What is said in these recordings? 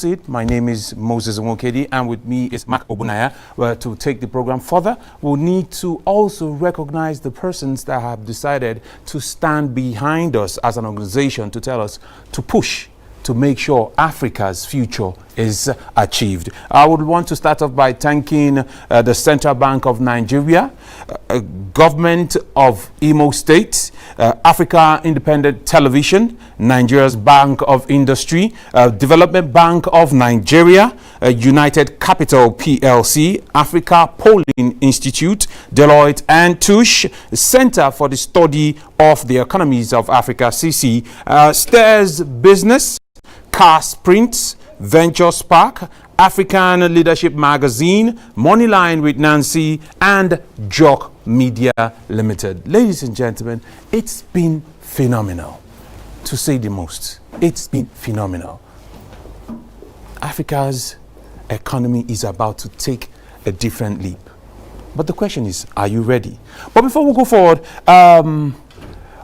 it. My name is Moses Nwokedi, and with me is Mark Obunaya. To take the program further, we'll need to also recognize the persons that have decided to stand behind us as an organization to tell us to push to make sure Africa's future is achieved. I would want to start off by thanking the Central Bank of Nigeria, Government of Imo State, Africa Independent Television, Nigeria's Bank of Industry, Development Bank of Nigeria, United Capital PLC, Africa Polling Institute, Deloitte and Touche, Center for the Study of the Economies of Africa, CC, Stairs Business, Cast Prints, Venture Spark, African Leadership Magazine, Moneyline with Nancy, and Jock Media Limited. Ladies and gentlemen, it's been phenomenal, to say the most. It's been phenomenal. Africa's economy is about to take a different leap. But the question is, are you ready? But before we go forward,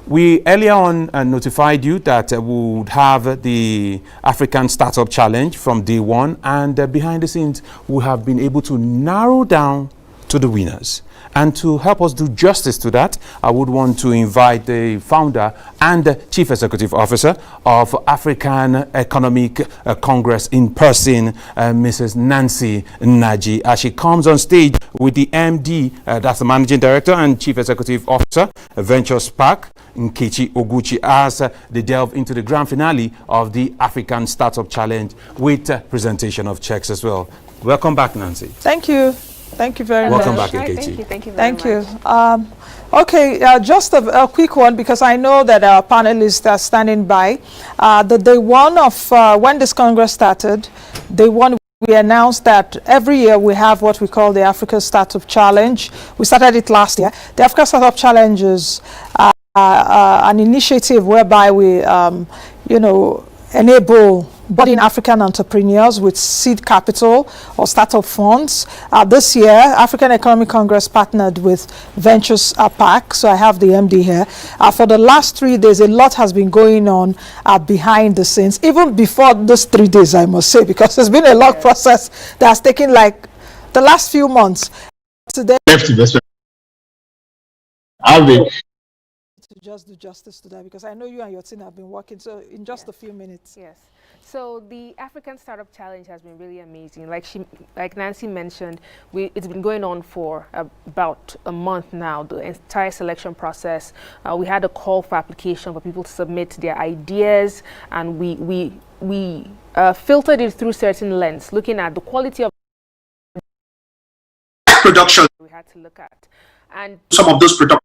we earlier on notified you that we would have the African Startup Challenge from day one, and behind the scenes we have been able to narrow down to the winners. And to help us do justice to that, I would want to invite the founder and Chief Executive Officer of African Economic Congress in person, Mrs. Nancy Nnaji, as she comes on stage with the MD, that's the Managing Director and Chief Executive Officer, Venture Spark, Nkechi Oguchi, as they delve into the grand finale of the African Startup Challenge with presentation of checks as well. Welcome back, Nancy. Thank you. Thank you very much. Welcome back, Nkechi. Thank you very much. Okay, just a quick one, because I know that our panelists are standing by. The day one of when this Congress started, day one, we announced that every year we have what we call the Africa Startup Challenge. We started it last year. The Africa Startup Challenge is an initiative whereby we, enable budding African entrepreneurs with seed capital or startup funds. This year, African Economic Congress partnered with Ventures PAC, so I have the MD here. For the last 3 days, a lot has been going on behind the scenes, even before those 3 days, I must say, because there's been a long process that has taken like the last few months. Today, to just do justice to that, because I know you and your team have been working, so in just a few minutes. Yes. So the African Startup Challenge has been really amazing. Like Nancy mentioned, it's been going on for about a month now, the entire selection process. We had a call for application for people to submit their ideas, and we filtered it through certain lens, looking at the quality of production we had to look at. And some of those productions,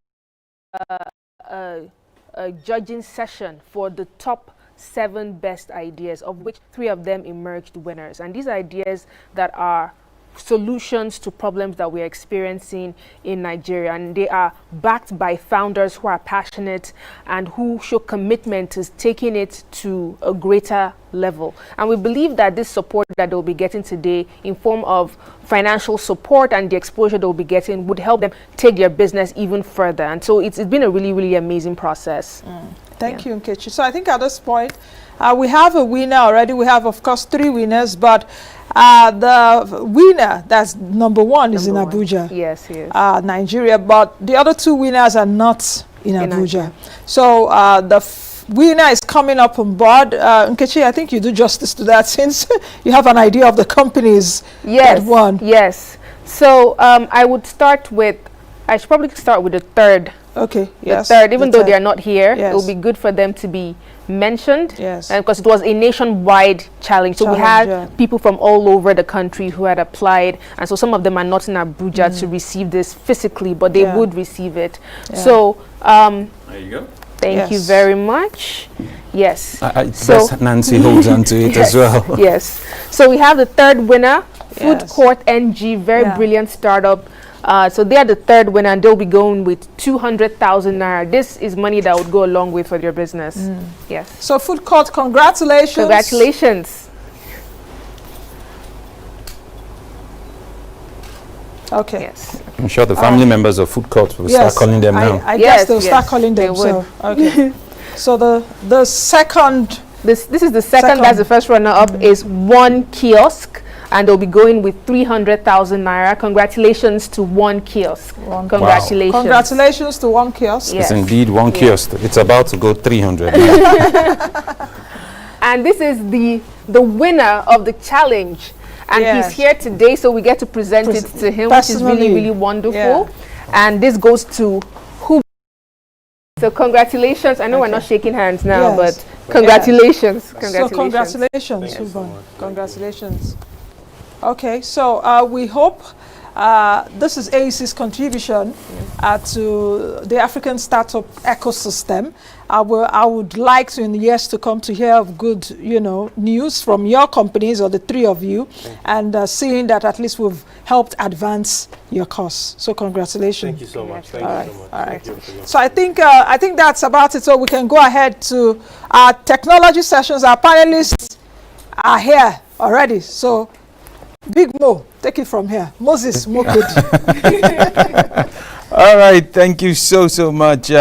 a judging session for the top 7 best ideas, of which 3 of them emerged winners. And these ideas that are solutions to problems that we're experiencing in Nigeria, and they are backed by founders who are passionate and who show commitment to taking it to a greater level. And we believe that this support that they'll be getting today in form of financial support and the exposure they'll be getting would help them take their business even further. And so it's been a really, really amazing process. Thank you, Nkechi. So I think at this point, we have a winner already. We have, of course, 3 winners, but the winner, that's number 1, is in Abuja. Yes, yes. Nigeria, but the other 2 winners are not in Abuja. So the winner is coming up on board. Nkechi, I think you do justice to that, since you have an idea of the companies that won. Yes. So I should probably start with the third. Okay, yes. The third, even though they are not here, yes, it will be good for them to be mentioned. Yes. Because it was a nationwide challenge. So we had people from all over the country who had applied. And so some of them are not in Abuja to receive this physically, but they would receive it. So there you go. Thank you very much. Yes. So Nancy holds on to it as well. Yes. So we have the third winner, Food Court NG, very brilliant startup. So they are the third winner, and they'll be going with 200,000 naira. This is money that would go a long way for your business. Yes. So Food Court, congratulations. Congratulations. Okay. Yes. I'm sure the family members of Food Court will start calling them now. I guess they'll start calling them. So, okay. So the second This is the second. That's the first runner-up is 1 kiosk, and they'll be going with 300,000 naira. Congratulations to 1 kiosk. Congratulations. Wow. Congratulations to 1 kiosk. Yes. It's indeed 1 kiosk. It's about to go 300. And this is the winner of the challenge. And Yes. he's here today, so we get to present it to him, which is really, really wonderful. Yeah. And this goes to who? So congratulations. I know we're not shaking hands now, Yes. but congratulations. So Congratulations. congratulations, Ubon. Congratulations. Okay, so we hope this is AEC's contribution to the African startup ecosystem. I would like to, in the years to come, to hear of good, news from your companies or the three of you, and seeing that at least we've helped advance your cause. So congratulations. Thank you so much. Thank All you right, so much. all right. Thank you. So I think that's about it. So we can go ahead to our technology sessions. Our panelists are here already. So Big Mo, take it from here. Moses Mokodi. All right, thank you so much.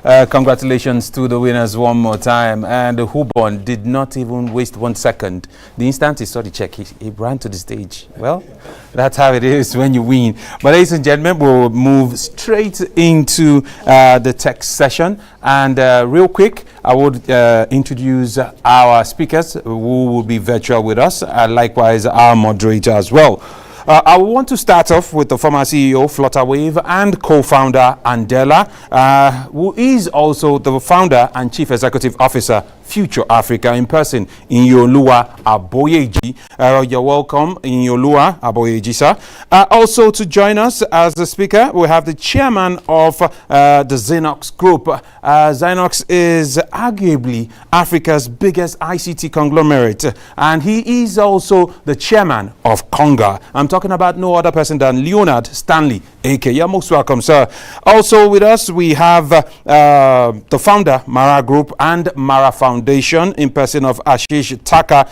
Congratulations to the winners one more time. And Hubon did not even waste 1 second. The instant he saw the check, he ran to the stage. Well, that's how it is when you win. But ladies and gentlemen, we'll move straight into the tech session. And real quick, I would introduce our speakers who will be virtual with us, likewise our moderator as well. I want to start off with the former CEO, Flutterwave, and co-founder, Andela, who is also the founder and chief executive officer, Future Africa in person, Inyolua Aboyeji. You're welcome, Inyolua Aboyeji, sir. Also to join us as the speaker, we have the chairman of the Xenox Group. Xenox is arguably Africa's biggest ICT conglomerate, and he is also the chairman of Conga. I'm talking about no other person than Leonard Stanley, aka. You're most welcome, sir. Also with us, we have the founder, Mara Group, and Mara Foundation, in person of Ashish Taka.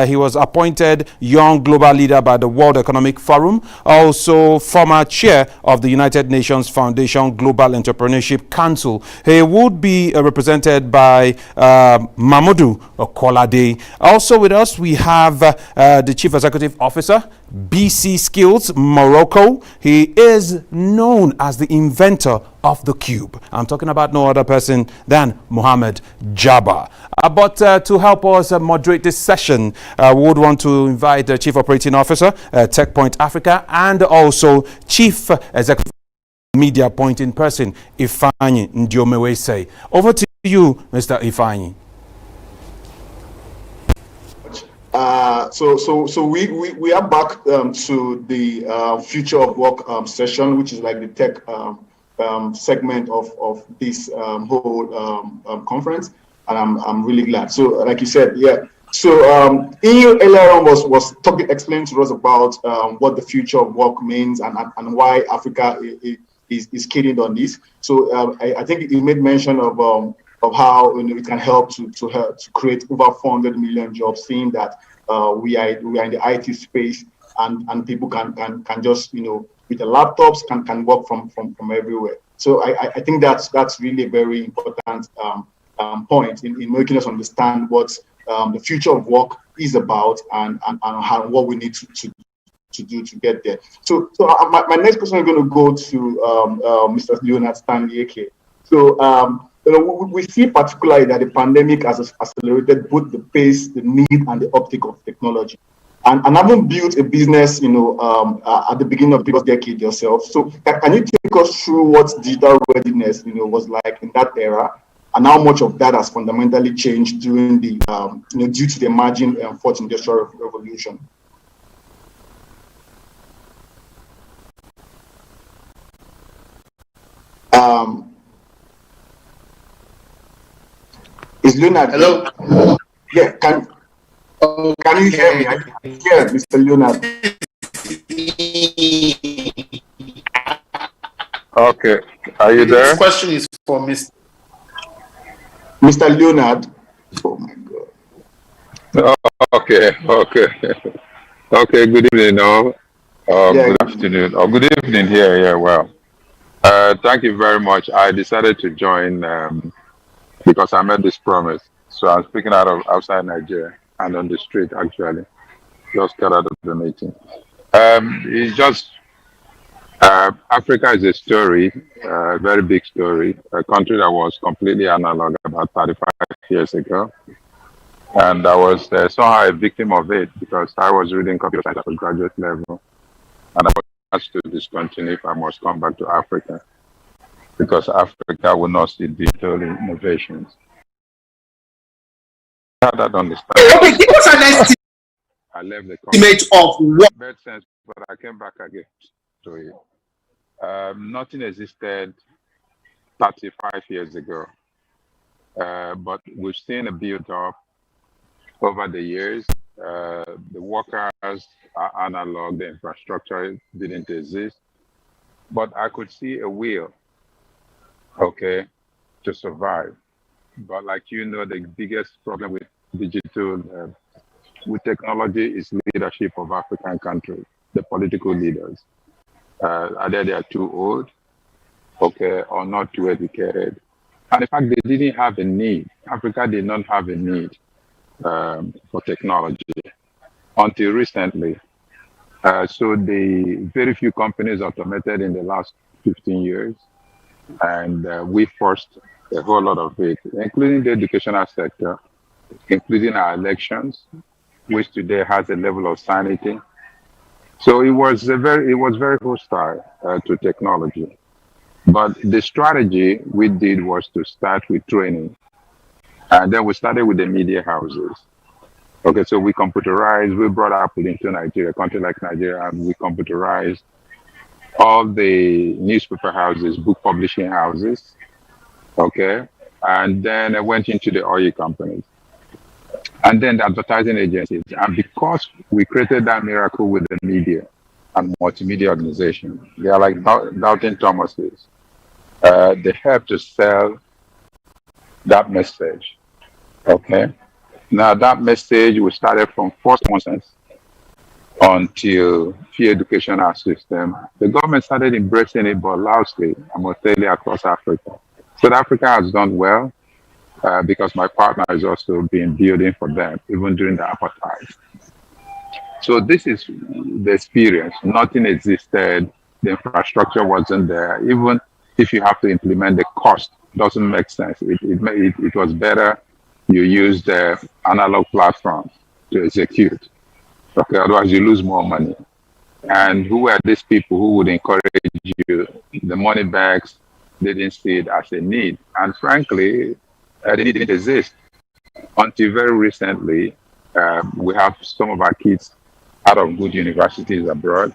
He was appointed Young Global Leader by the World Economic Forum, also former chair of the United Nations Foundation Global Entrepreneurship Council. He would be represented by Mamadou Kolade. Also with us, we have the Chief Executive Officer, BC Skills Morocco. He is known as the inventor of the cube. I'm talking about no other person than Mohamed Jabba. But to help us moderate this session, we would want to invite the Chief Operating Officer, TechPoint Africa, and also Chief Executive Media Point in person, Ifeanyi Ndiomewese. Over to you, Mr. Ifeanyi. So we are back to the Future of Work session, which is like the tech segment of this whole conference, and I'm really glad. So, like you said, yeah. So, Inyo earlier on was explaining to us about what the future of work means and why Africa is keying on this. So, I think he made mention of how it can help to create over 400 million jobs, seeing that we are in the IT space and people can just with the laptops can work from everywhere. So I think that's really a very important point in making us understand what the future of work is about and how what we need to do to get there. So my next question is going to go to Mr. Leonard Stanley AK. So we see particularly that the pandemic has accelerated both the pace, the need, and the uptake of technology. And having built a business, at the beginning of this decade yourself, so can you take us through what digital readiness, was like in that era, and how much of that has fundamentally changed during the, due to the emerging fourth industrial revolution? Is Leonard? Hello. Yeah. Can you hear me? I can hear Mr. Leonard. Okay. Are you there? This question is for Mr. Leonard. Oh my God. Okay. Good evening, all. Good afternoon. Or good evening here. Yeah. Well. Thank you very much. I decided to join because I made this promise. So I'm speaking out of outside Nigeria and on the street actually. Just got out of the meeting. It's just Africa is a story, a very big story. A country that was completely analog about 35 years ago. And I was somehow a victim of it because I was reading computer science at the graduate level. And I was asked to discontinue if I must come back to Africa because Africa will not see digital innovations. I had that understanding. Okay, give us an I left the estimate of what made sense, but I came back again to it. Nothing existed 35 years ago, but we've seen a build up over the years. The workers are analog, the infrastructure didn't exist, but I could see a will, okay, to survive. But like the biggest problem with digital, with technology is leadership of African countries, the political leaders. Either they are too old, okay, or not too educated. And in fact, they didn't have a need. Africa did not have a need for technology until recently. So the very few companies automated in the last 15 years, and we forced a whole lot of it, including the educational sector, including our elections, which today has a level of sanity. So it was very hostile to technology. But the strategy we did was to start with training. And then we started with the media houses. Okay, so we computerized, we brought Apple into Nigeria, a country like Nigeria, and we computerized all the newspaper houses, book publishing houses, okay? And then I went into the oil companies. And then the advertising agencies. And because we created that miracle with the media and multimedia organization, they are like Doubting Thomases. They help to sell that message. Okay. Now that message we started from first nonsense until free educational system. The government started embracing it, but loudly, I must tell you, across Africa. South Africa has done well. Because my partner has also been building for them, even during the apartheid. So this is the experience. Nothing existed. The infrastructure wasn't there. Even if you have to implement, the cost doesn't make sense. It was better you use the analog platform to execute. Okay, otherwise you lose more money. And who were these people who would encourage you? The money bags, they didn't see it as a need. And frankly, they didn't exist until very recently. We have some of our kids out of good universities abroad,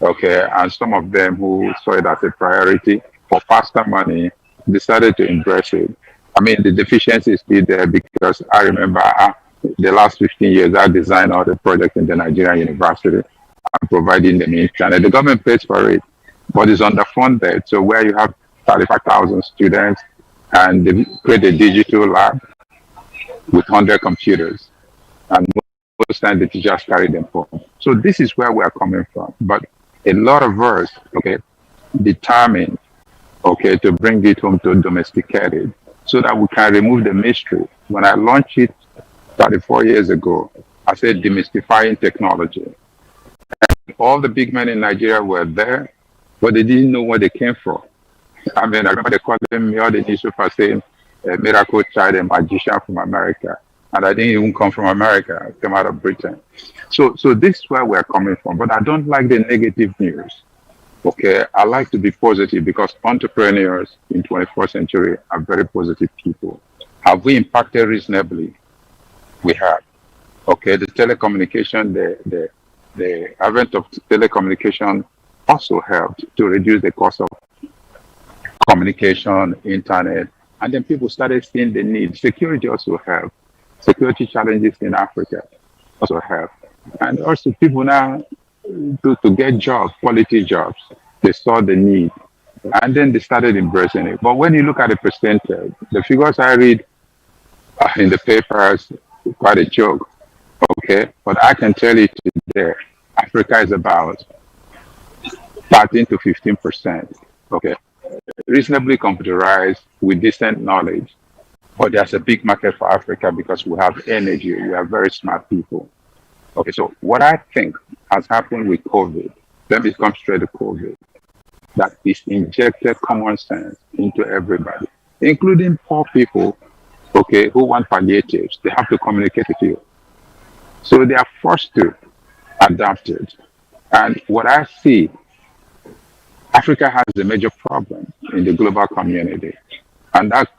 okay, and some of them who saw it as a priority for faster money decided to embrace it. I mean, the deficiency is still there because I remember the last 15 years I designed all the projects in the Nigerian university and providing them internet. The government pays for it, but it's underfunded. So where you have 35,000 students, and they create a digital lab with 100 computers. And most times the teachers carry them home. So this is where we are coming from. But a lot of us, okay, determined, okay, to bring it home to domesticate it so that we can remove the mystery. When I launched it 34 years ago, I said demystifying technology. And all the big men in Nigeria were there, but they didn't know where they came from. I mean, I remember they called me all the newspapers saying, a miracle child, a magician from America. And I didn't even come from America. I came out of Britain. So this is where we're coming from. But I don't like the negative news. Okay, I like to be positive because entrepreneurs in 21st century are very positive people. Have we impacted reasonably? We have. Okay, the telecommunication, the advent of telecommunication also helped to reduce the cost of communication, internet, and then people started seeing the need. Security also helped. Security challenges in Africa also help. And also people now, to get jobs, quality jobs, they saw the need. And then they started embracing it. But when you look at the percentage, the figures I read in the papers, quite a joke. Okay, but I can tell you today, Africa is about 13 to 15%. Okay. Reasonably computerized with decent knowledge. but there's a big market for Africa because we have energy, we have very smart people. Okay, so what I think has happened with COVID, let me come straight to COVID, that is injected common sense into everybody, including poor people, okay, who want palliatives. They have to communicate with you. So they are forced to adapt it. And what I see, Africa has a major problem in the global community. And that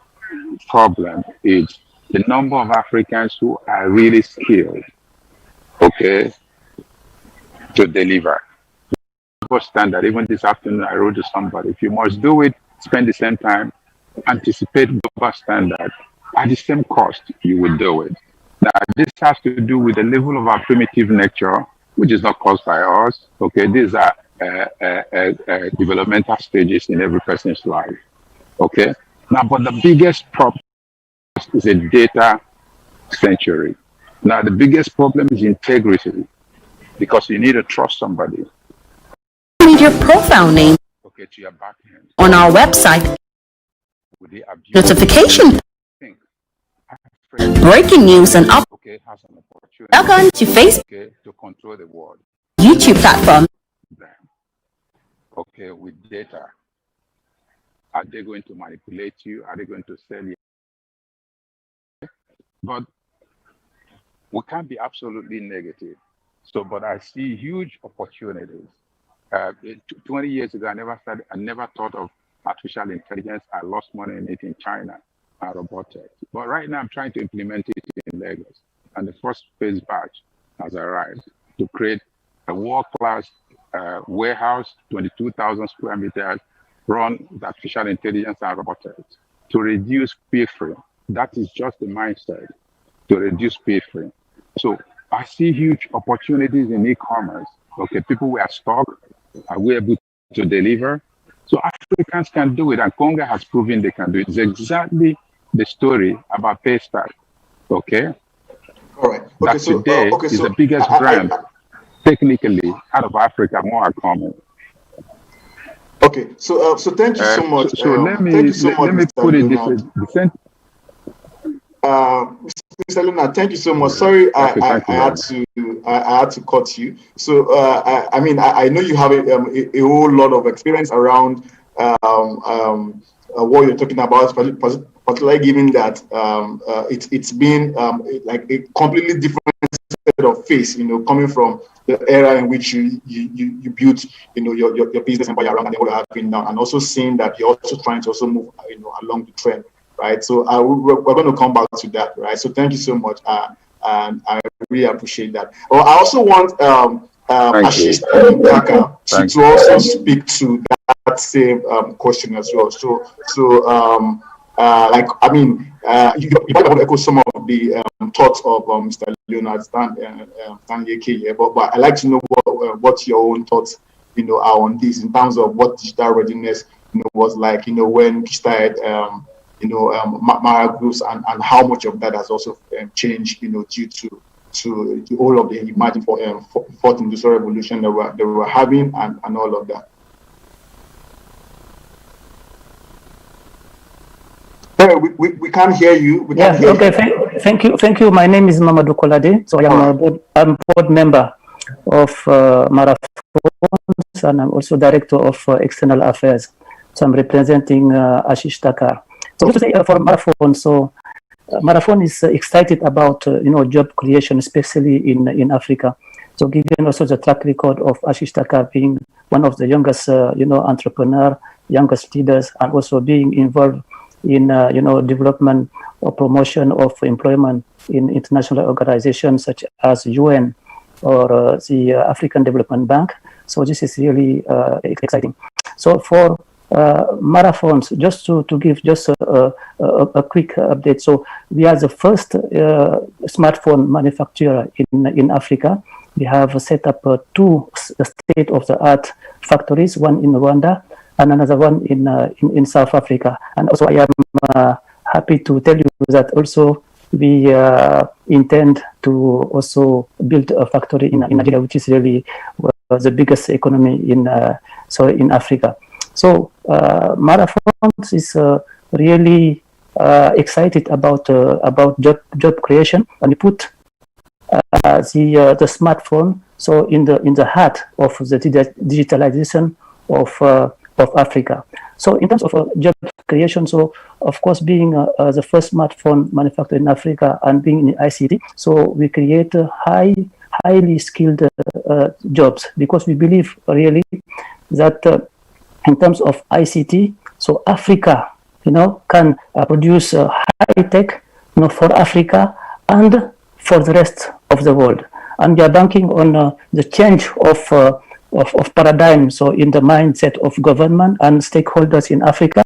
problem is the number of Africans who are really skilled, okay, to deliver. Standard. Even this afternoon, I wrote to somebody, if you must do it, spend the same time, anticipate global standard at the same cost, you will do it. Now, this has to do with the level of our primitive nature, which is not caused by us. Okay, these are developmental stages in every person's life. Okay, now, but the biggest problem is a data century. Now, the biggest problem is integrity, because you need to trust somebody. Need your profile name Okay, to your backhand. on our website. With the abuse. Notification, Think. breaking news, and up. Okay, has an opportunity. Welcome to Facebook, Okay, to control the world. YouTube platform. Okay, with data. Are they going to manipulate you? Are they going to sell you? But we can't be absolutely negative. So, but I see huge opportunities. 20 years ago, I never thought of artificial intelligence. I lost money in it in China, robotics. But right now, I'm trying to implement it in Lagos. And the first phase batch has arrived to create a world-class warehouse, 22,000 square meters, run with artificial intelligence and robotics to reduce pilfering. That is just the mindset, to reduce pilfering. So I see huge opportunities in e-commerce. Okay, people were stuck. Are we able to deliver? So Africans can do it, and Congo has proven they can do it. It's exactly the story about Paystack. Okay? All right. Okay, that so, today is the biggest brand, technically, out of Africa, more are coming. Okay, so thank you so much. So let me put it this way. Mr. Luna, thank you so much. Sorry, I had to cut you. So I mean, I know you have a whole lot of experience around what you're talking about, particularly given that it's been like a completely different set of face, coming from the era in which you built, your business empire around and what you have been now, and also seeing that you're also trying to also move, along the trend. Right, so we're going to come back to that, right? So thank you so much, and I really appreciate that. Well, I also want Ashish Taka to also speak to that same question as well. So like, I mean, you might want to echo some of the thoughts of Mr. Leonard Stanley, but I'd like to know what your own thoughts, are on this in terms of what digital readiness, was like, when you started. Mara groups and how much of that has also changed, due to all of the emerging fourth industrial revolution that we're having and all of that. We can't hear you. Thank you. My name is Mamadou Kolade. So I'm board member of Marathons, and I'm also director of external affairs. So I'm representing Ashish Taka. So to say for Marathon, so Marathon is excited about job creation, especially in Africa. So given also the track record of Ashish Taka being one of the youngest entrepreneur, youngest leaders, and also being involved in development or promotion of employment in international organizations such as UN or the African Development Bank. So this is really exciting. So for Marathons, just to give just a quick update. So we are the first smartphone manufacturer in Africa. We have set up 2 state-of-the-art factories, one in Rwanda and another one in South Africa. And also I am happy to tell you that also we intend to also build a factory in Nigeria, which is really the biggest economy in Africa. So Marathons is really excited about job creation, and we put the smartphone in the heart of the digitalization of Africa. So in terms of job creation, so of course being the first smartphone manufacturer in Africa and being in ICT, so we create highly skilled jobs, because we believe really that in terms of ICT, so Africa, can produce high tech, for Africa and for the rest of the world. And we are banking on the change of paradigm, so in the mindset of government and stakeholders in Africa.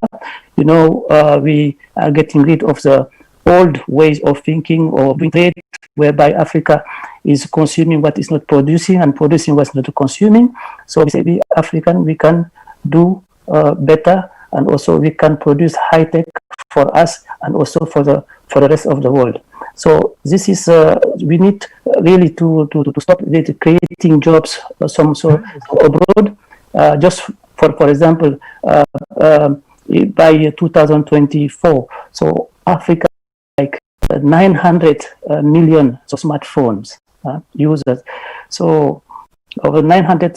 We are getting rid of the old ways of thinking or trade, whereby Africa is consuming what is not producing and producing what is not consuming. So we say, we African, we can do better, and also we can produce high tech for us and also for the rest of the world. So this is we need really to stop creating jobs abroad. Just for example, by 2024, so Africa like 900 million smartphones users. So over 900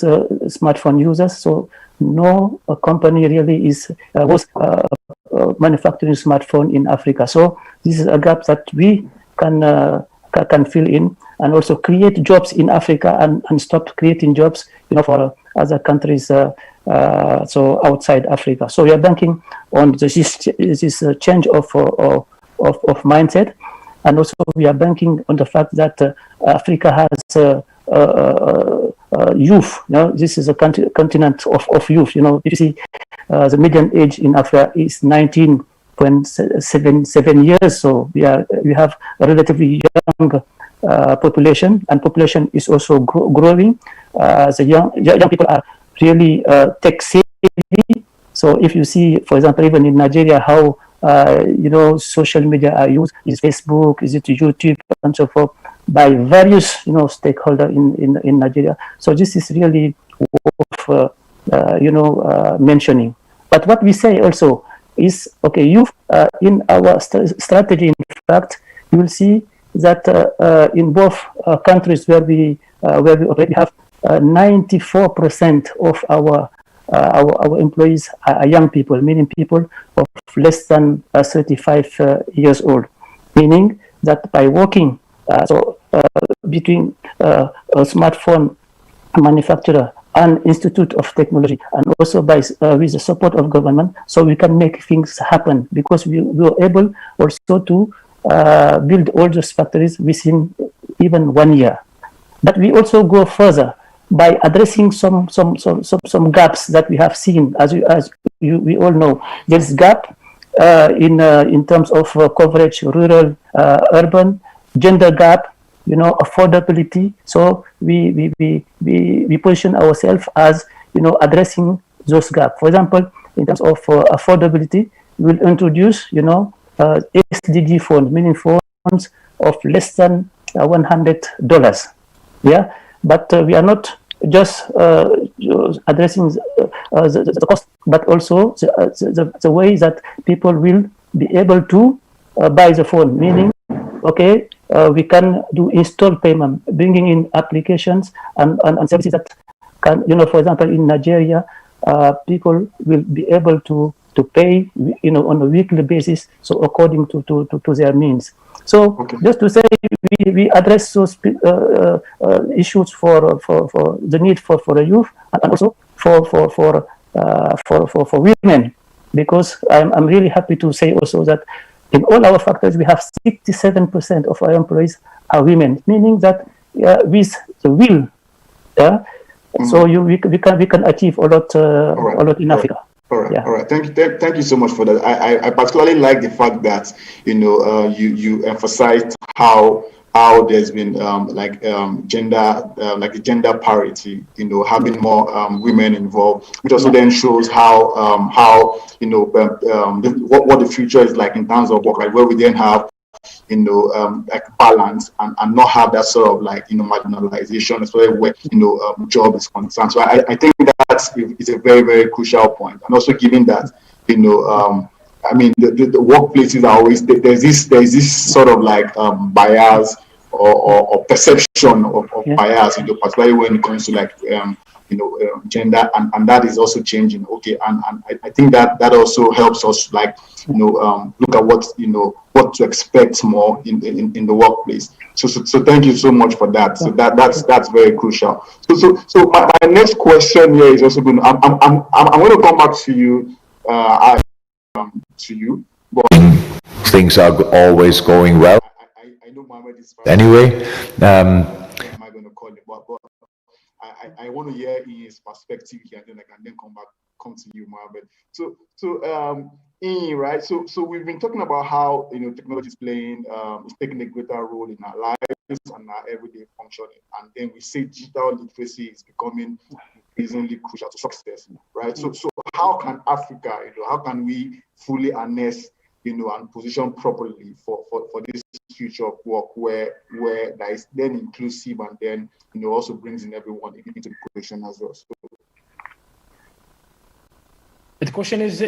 smartphone users. So no company really was manufacturing smartphone in Africa. So this is a gap that we can fill in, and also create jobs in Africa and stop creating jobs, for other countries, so outside Africa. So we are banking on this change of mindset, and also we are banking on the fact that Africa has youth. This is a continent of youth. If you see the median age in Africa is 19.77 years. So we have a relatively young population, and population is also growing. The young people are really tech savvy. So if you see, for example, even in Nigeria, how social media are used, is Facebook, is it YouTube, and so forth, by various stakeholders in Nigeria. So this is really worth mentioning. But what we say also is, okay, youth in our strategy, in fact, you will see that in both countries where we already have 94% of our employees are young people, meaning people of less than 35 years old. Meaning that by working between a smartphone manufacturer and Institute of Technology, and also with the support of government, so we can make things happen, because we were able also to build all those factories within even 1 year. But we also go further by addressing some gaps that we have seen. As we all know, there's gap in terms of coverage, rural, urban, gender gap, affordability. So we position ourselves as addressing those gaps. For example, in terms of affordability, we'll introduce SDG phones, meaning phones of less than $100. Yeah, but we are not just addressing the cost, but also the way that people will be able to buy the phone. Meaning, okay, we can do install payment, bringing in applications and services that can, for example, in Nigeria, people will be able to pay, on a weekly basis, so according to their means. So just to say, we address those issues for the need for the youth, and also for women, because I'm really happy to say also that in all our factories we have 67% of our employees are women, meaning that with the will, so we can achieve a lot in Africa. All right. Thank you so much for that. I particularly like the fact that you emphasized how there's been gender parity, having more women involved, which also then shows how what the future is like in terms of work, where we then have balance and not have that sort of marginalization, especially where job is concerned. So I think that is a very, very crucial point, and also given that I mean, the workplaces are always, there's this sort of like bias or perception of bias, particularly when it comes to like gender, and that is also changing. Okay, and I think that also helps us like look at what to expect more in the workplace. So thank you so much for that. So that's very crucial. So my next question here is also going. I'm going to come back to you. But things are always going well. I know Mohammed is anyway. Am I going to call you? But I want to hear his perspective here, and then I can then come to you, Mohammed. So Ian, right? So we've been talking about how technology is playing, is taking a greater role in our lives and our everyday functioning, and then we say digital literacy is becoming increasingly crucial to success, right? So how can Africa, how can we fully harness, and position properly for this future of work where that is then inclusive and then also brings in everyone into the equation as well. The question is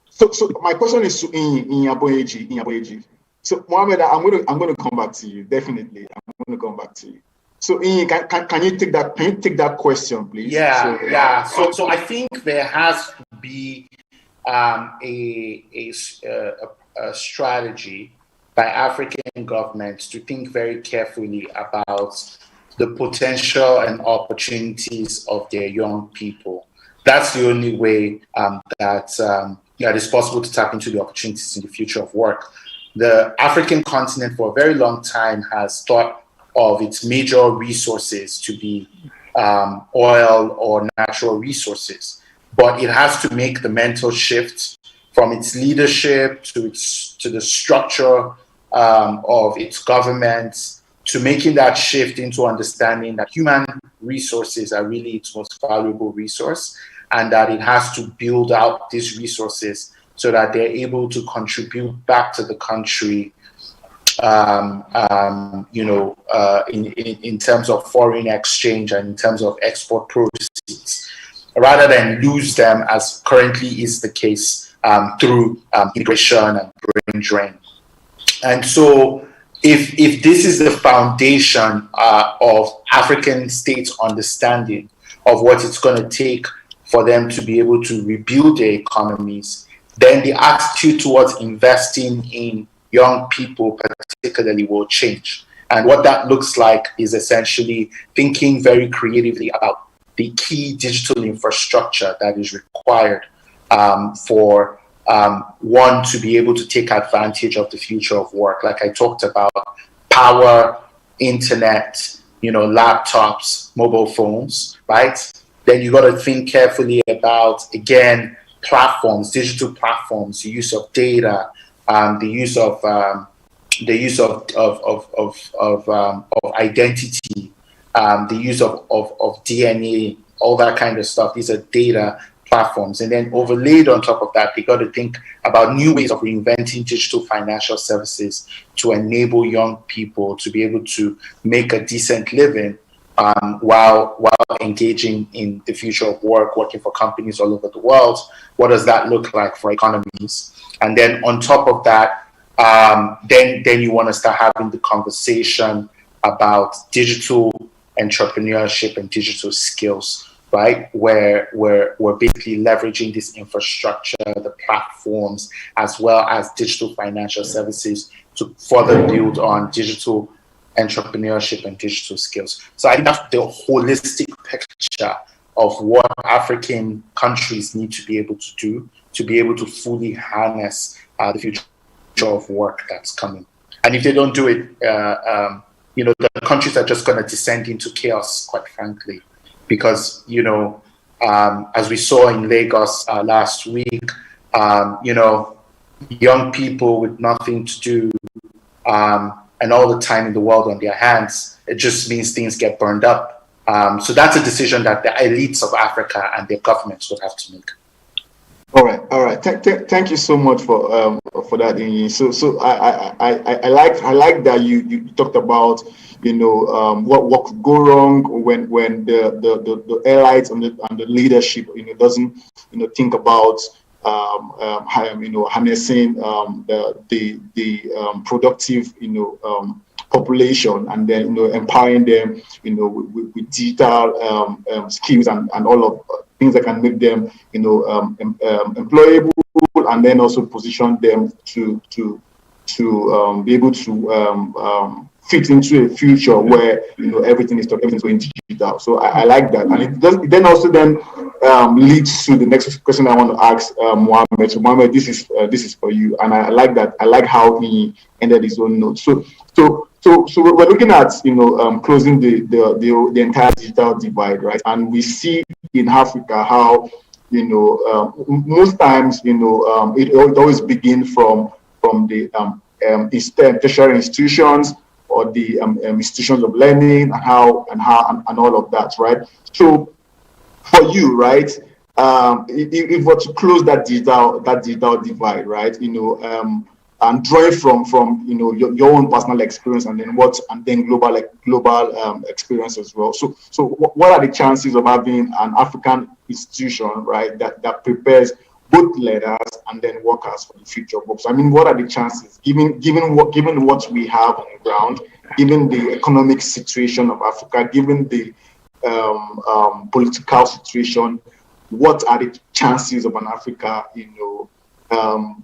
so my question is to Ian. So Mohammed, I'm going to come back to you, definitely. I'm going to come back to you. So Ian, can you take that question, please? Yeah. So I think there has to be a strategy by African governments to think very carefully about the potential and opportunities of their young people. That's the only way that it's possible to tap into the opportunities in the future of work. The African continent for a very long time has thought of its major resources to be oil or natural resources, but it has to make the mental shift from its leadership to the structure of its government, to making that shift into understanding that human resources are really its most valuable resource, and that it has to build out these resources so that they're able to contribute back to the country, in terms of foreign exchange and in terms of export proceeds, rather than lose them as currently is the case through immigration and brain drain. And so if this is the foundation of African states' understanding of what it's going to take for them to be able to rebuild their economies, then the attitude towards investing in young people particularly will change. And what that looks like is essentially thinking very creatively about the key digital infrastructure that is required for one to be able to take advantage of the future of work. Like I talked about, power, internet, laptops, mobile phones, right? Then you got to think carefully about, again, platforms, digital platforms, the use of data, the use of identity, the use of DNA, all that kind of stuff. These are data platforms. And then overlaid on top of that, they got to think about new ways of reinventing digital financial services to enable young people to be able to make a decent living while engaging in the future of work, working for companies all over the world. What does that look like for economies? And then on top of that, then you want to start having the conversation about digital entrepreneurship and digital skills, right? Where we're basically leveraging this infrastructure, the platforms, as well as digital financial services to further build on digital entrepreneurship and digital skills. So I think that's the holistic picture of what African countries need to be able to do to be able to fully harness the future of work that's coming. And if they don't do it, the countries are just going to descend into chaos, quite frankly, because, as we saw in Lagos last week, young people with nothing to do and all the time in the world on their hands, it just means things get burned up. So that's a decision that the elites of Africa and their governments would have to make. All right. Thank you so much for that, Inyi. So I like that you talked about what could go wrong when the elites and the leadership doesn't think about harnessing the productive, population, and then empowering them, with digital skills and all of things that can make them, employable, and then also position them to be able to fit into a future where everything's going digital. So I like that, and it then also leads to the next question I want to ask Mohammed. So Mohammed, this is for you, and I like that. I like how he ended his own note. So we're looking at closing the entire digital divide, right? And we see in Africa how most times it always begins from the tertiary institutions, or the institutions of learning, and all of that, right? So for you, right, if we're to close that digital divide, right, and drawing from your own personal experience, and then global experience as well. So what are the chances of having an African institution, right, that prepares both learners and then workers for the future of work? So, I mean, what are the chances, given what we have on the ground, given the economic situation of Africa, given the political situation? What are the chances of an Africa,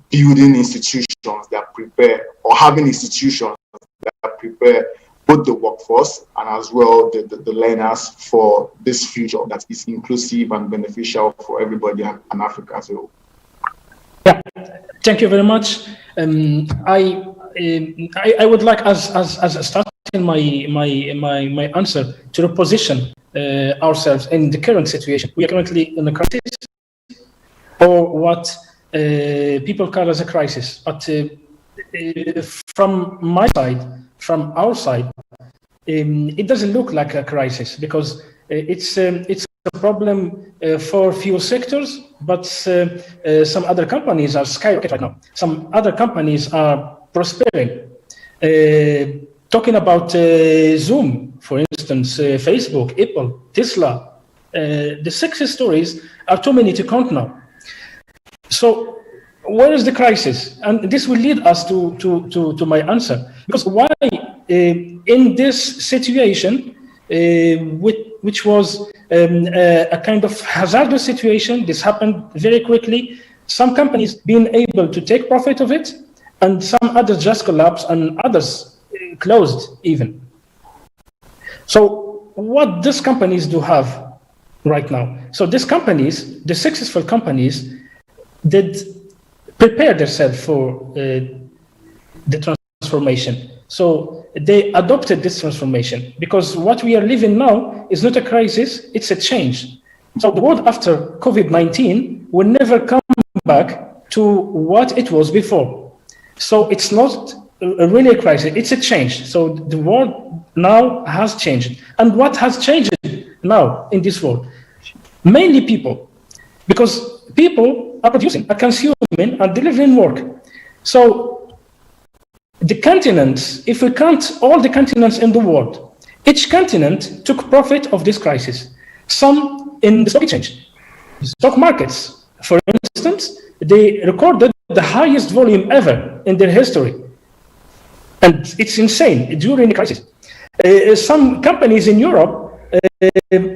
building institutions that prepare, or having institutions that prepare both the workforce and as well the learners for this future that is inclusive and beneficial for everybody and Africa as well? Yeah, thank you very much. I would like, as starting my answer, to reposition ourselves in the current situation. We are currently in a crisis, or what people call as a crisis. But from my side, from our side, it doesn't look like a crisis, because it's a problem for few sectors, but some other companies are skyrocketing right now. Some other companies are prospering. Talking about Zoom, for instance, Facebook, Apple, Tesla, the success stories are too many to count now. So where is the crisis? And this will lead us to my answer. Because why in this situation, which was a kind of hazardous situation, this happened very quickly, some companies being able to take profit of it, and some others just collapsed, and others closed even. So what these companies do have right now? So these companies, the successful companies, did prepare themselves for the transformation. So they adopted this transformation, because what we are living now is not a crisis, it's a change. So the world after COVID-19 will never come back to what it was before. So it's not really a crisis, it's a change. So the world now has changed. And what has changed now in this world? Mainly people, because people are producing, are consuming, are delivering work. So the continents, if we count all the continents in the world, each continent took profit of this crisis. Some in the stock exchange, stock markets, for instance, they recorded the highest volume ever in their history. And it's insane during the crisis. Some companies in Europe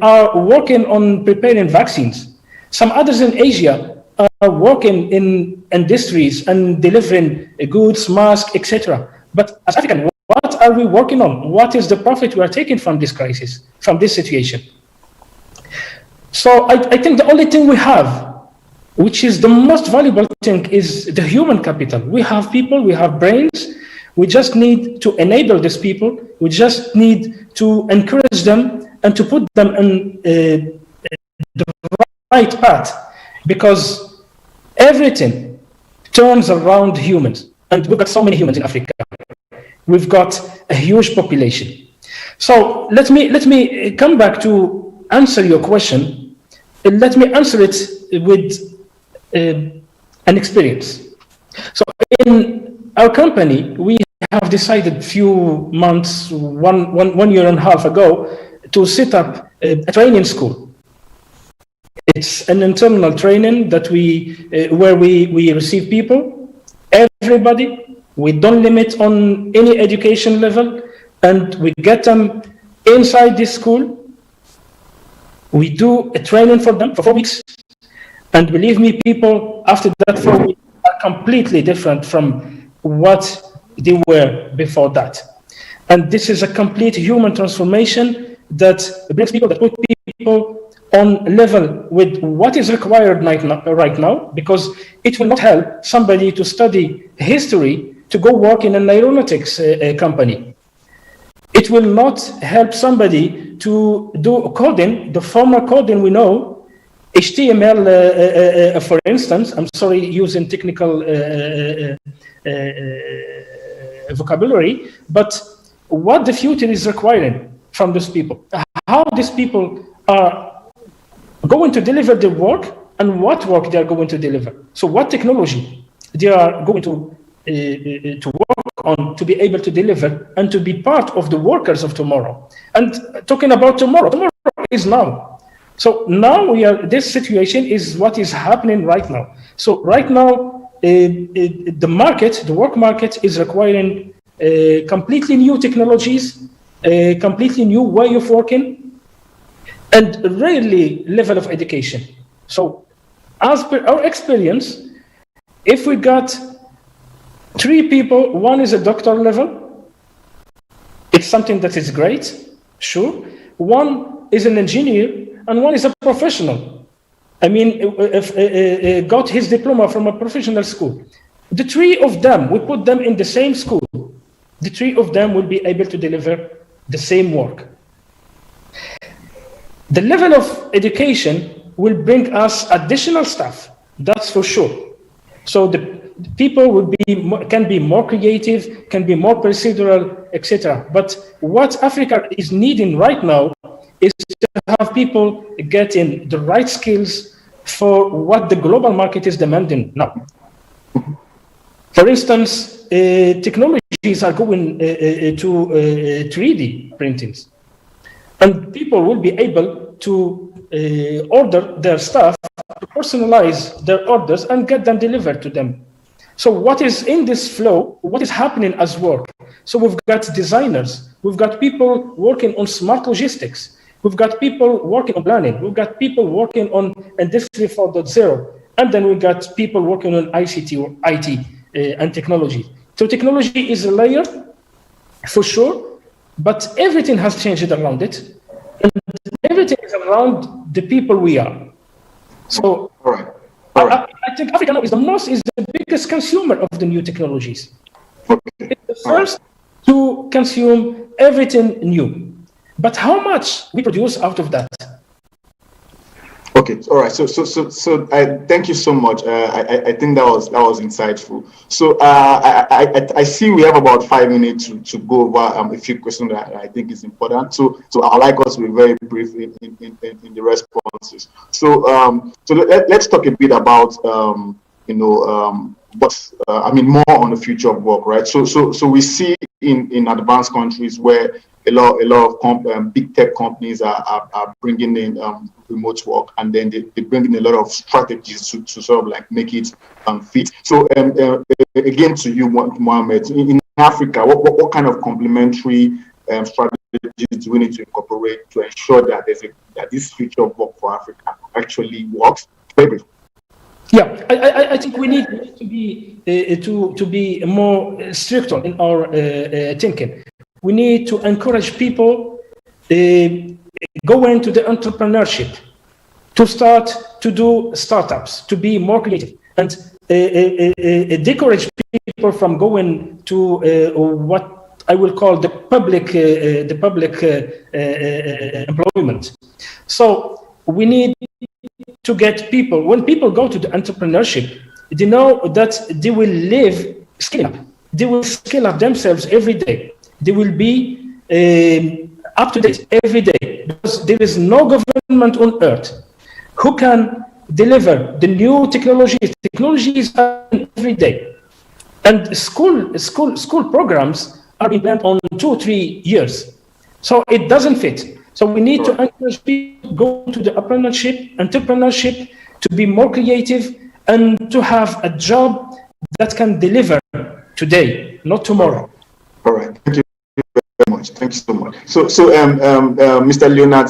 are working on preparing vaccines. Some others in Asia are working in industries and delivering goods, masks, etc. But as African, what are we working on? What is the profit we are taking from this crisis, from this situation? So I think the only thing we have, which is the most valuable thing, is the human capital. We have people, we have brains. We just need to enable these people. We just need to encourage them and to put them in the right path, because everything turns around humans. And we've got so many humans in Africa. We've got a huge population. So let me come back to answer your question. Let me answer it with an experience. So in our company, we have decided a few months, one year and a half ago, to set up a training school It's an internal training that where we receive people, everybody. We don't limit on any education level, and we get them inside this school. We do a training for them for 4 weeks. And believe me, people after that 4 weeks are completely different from what they were before that. And this is a complete human transformation that brings people, that put people on level with what is required right now, because it will not help somebody to study history to go work in an aeronautics company. It will not help somebody to do coding, the former coding we know, HTML, for instance. I'm sorry, using technical vocabulary, but what the future is requiring from these people, how these people are going to deliver their work, and what work they are going to deliver. So what technology they are going to work on to be able to deliver and to be part of the workers of tomorrow. And talking about tomorrow is now. So now this situation is what is happening right now. So right now, the market, the work market is requiring completely new technologies, a completely new way of working, and really level of education. So as per our experience, if we got 3 people, one is a doctor level, it's something that is great, sure. One is an engineer, and one is a professional. I mean, got his diploma from a professional school. The 3 of them, we put them in the same school. The 3 of them will be able to deliver the same work. The level of education will bring us additional stuff, that's for sure. So the people can be more creative, can be more procedural, etc. But what Africa is needing right now is to have people getting the right skills for what the global market is demanding now. For instance, technologies are going to 3D printings, and people will be able to order their stuff, to personalize their orders and get them delivered to them. So what is in this flow, what is happening as work? So we've got designers, we've got people working on smart logistics, we've got people working on planning, we've got people working on Industry 4.0, and then we've got people working on ICT or IT and technology. So technology is a layer, for sure, but everything has changed around it, and everything is around the people we are. So I think Africa now is the biggest consumer of the new technologies. It's the first to consume everything new. But how much we produce out of that? Okay, all right. So I thank you so much. I think that was insightful. So I see we have about 5 minutes to go over a few questions that I think is important. So I'd like us to be very brief in the responses. So let's talk a bit about what's more on the future of work, right? So we see in advanced countries where a lot of big tech companies are bringing in remote work, and then they bring in a lot of strategies to sort of like make it fit. So again to you, Mohammed, in Africa, what kind of complementary strategies do we need to incorporate to ensure that that this future of work for Africa actually works? Yeah, I think we need to be more stricter in our thinking. We need to encourage people go into the entrepreneurship, to start to do startups, to be more creative, and discourage people from going to what I will call the public employment. So we need to get people, when people go to the entrepreneurship, they know that they will live skill up. They will skill up themselves every day. They will be up to date every day, because there is no government on earth who can deliver the new technologies. Technologies are every day, and school programs are being planned on 2-3 years. So it doesn't fit. So we need to encourage people to go to the entrepreneurship, to be more creative, and to have a job that can deliver today, not tomorrow. All right. Thank you very much. Thank you so much. So, Mr. Leonard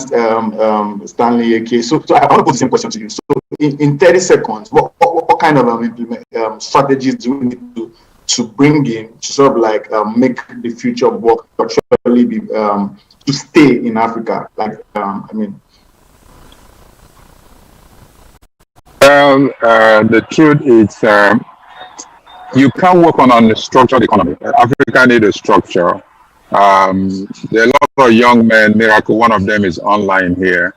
Stanley, okay. So I want to put the same question to you. So, in 30 seconds, what kind of strategies do we need to bring in to sort of like make the future of work actually be to stay in Africa? Like, the truth is, you can't work on a structured economy. Africa needs a structure. There are a lot of young men. Miracle, one of them is online here.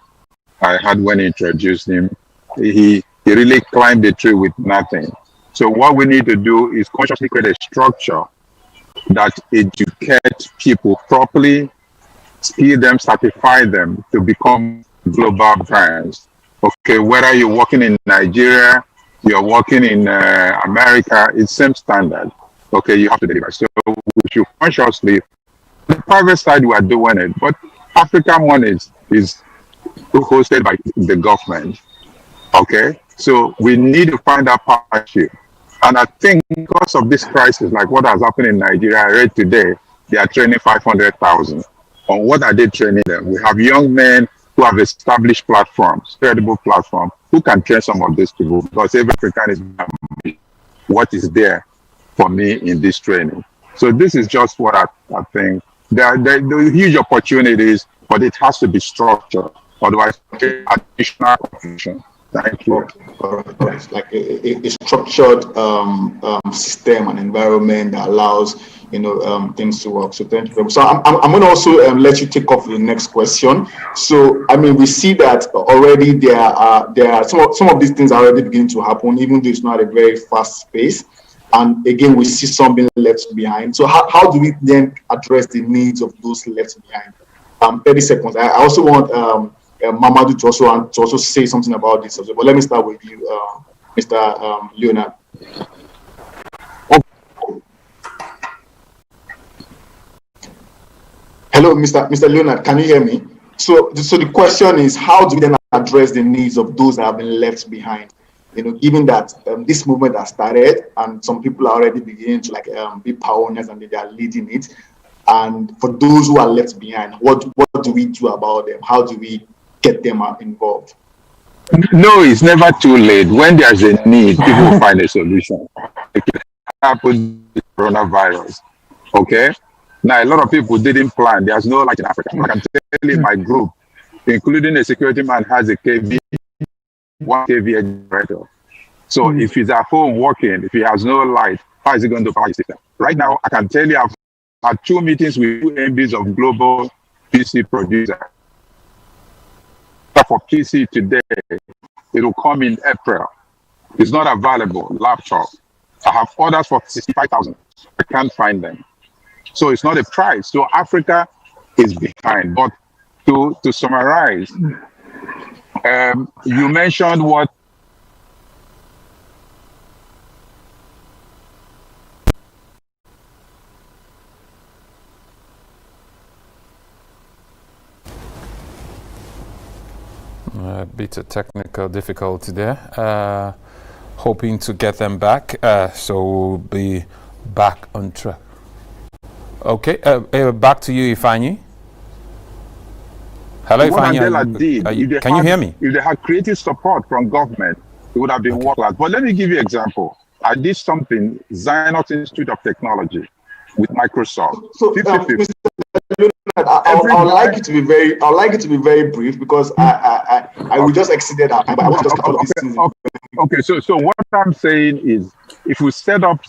I had when he introduced him. He really climbed the tree with nothing. So what we need to do is consciously create a structure that educates people properly, skill them, certify them to become global brands. Okay, whether you're working in Nigeria, you're working in America, it's same standard. Okay, you have to deliver. So we should consciously, on the private side, we are doing it, but African one is hosted by the government. Okay, so we need to find that partnership. And I think because of this crisis, like what has happened in Nigeria, I read today, they are training 500,000. On what are they training them? We have young men who have established platforms, credible platforms, who can train some of these people, because every African is what is there for me in this training. So this is just what I think. There are huge opportunities, but it has to be structured. Otherwise, additional confusion. Thank you. All right. It's like a structured system and environment that allows things to work. So thank you very much. So I'm going to also let you take off the next question. So we see that already there are some of these things are already beginning to happen, even though it's not a very fast pace. And again, we see some being left behind. So how do we then address the needs of those left behind? 30 seconds. I also want Mamadou to also say something about this. But let me start with you, Mr. Leonard. Hello, Mr. Leonard, can you hear me? So the question is, how do we then address the needs of those that have been left behind? Given that this movement has started and some people are already beginning to be pioneers and they are leading it. And for those who are left behind, what do we do about them? How do we get them involved? No, it's never too late. When there's a need, people will find a solution. It can happen with coronavirus. Okay? Now, a lot of people didn't plan. There's no light in Africa. I can tell you my group, including a security man, has a KV, 1 kVA generator. So if he's at home working, if he has no light, how is he going to power his system? Right now, I can tell you I've had 2 meetings with 2 MDs of global PC producers. For PC today, it will come in April. It's not available, laptop. I have orders for 65,000. I can't find them. So it's not a price. So Africa is behind. But to summarize, you mentioned what a bit of technical difficulty there. Hoping to get them back, so we'll be back on track. Okay, back to you, Ifeanyi. Hello, Ifeanyi. Can you hear me? If they had creative support from government, it would have been world-class. But let me give you an example. I did something, Zynos Institute of Technology with Microsoft. So, I'd like it to be very brief because I will just exceeded our time. Okay, so what I'm saying is, if we set up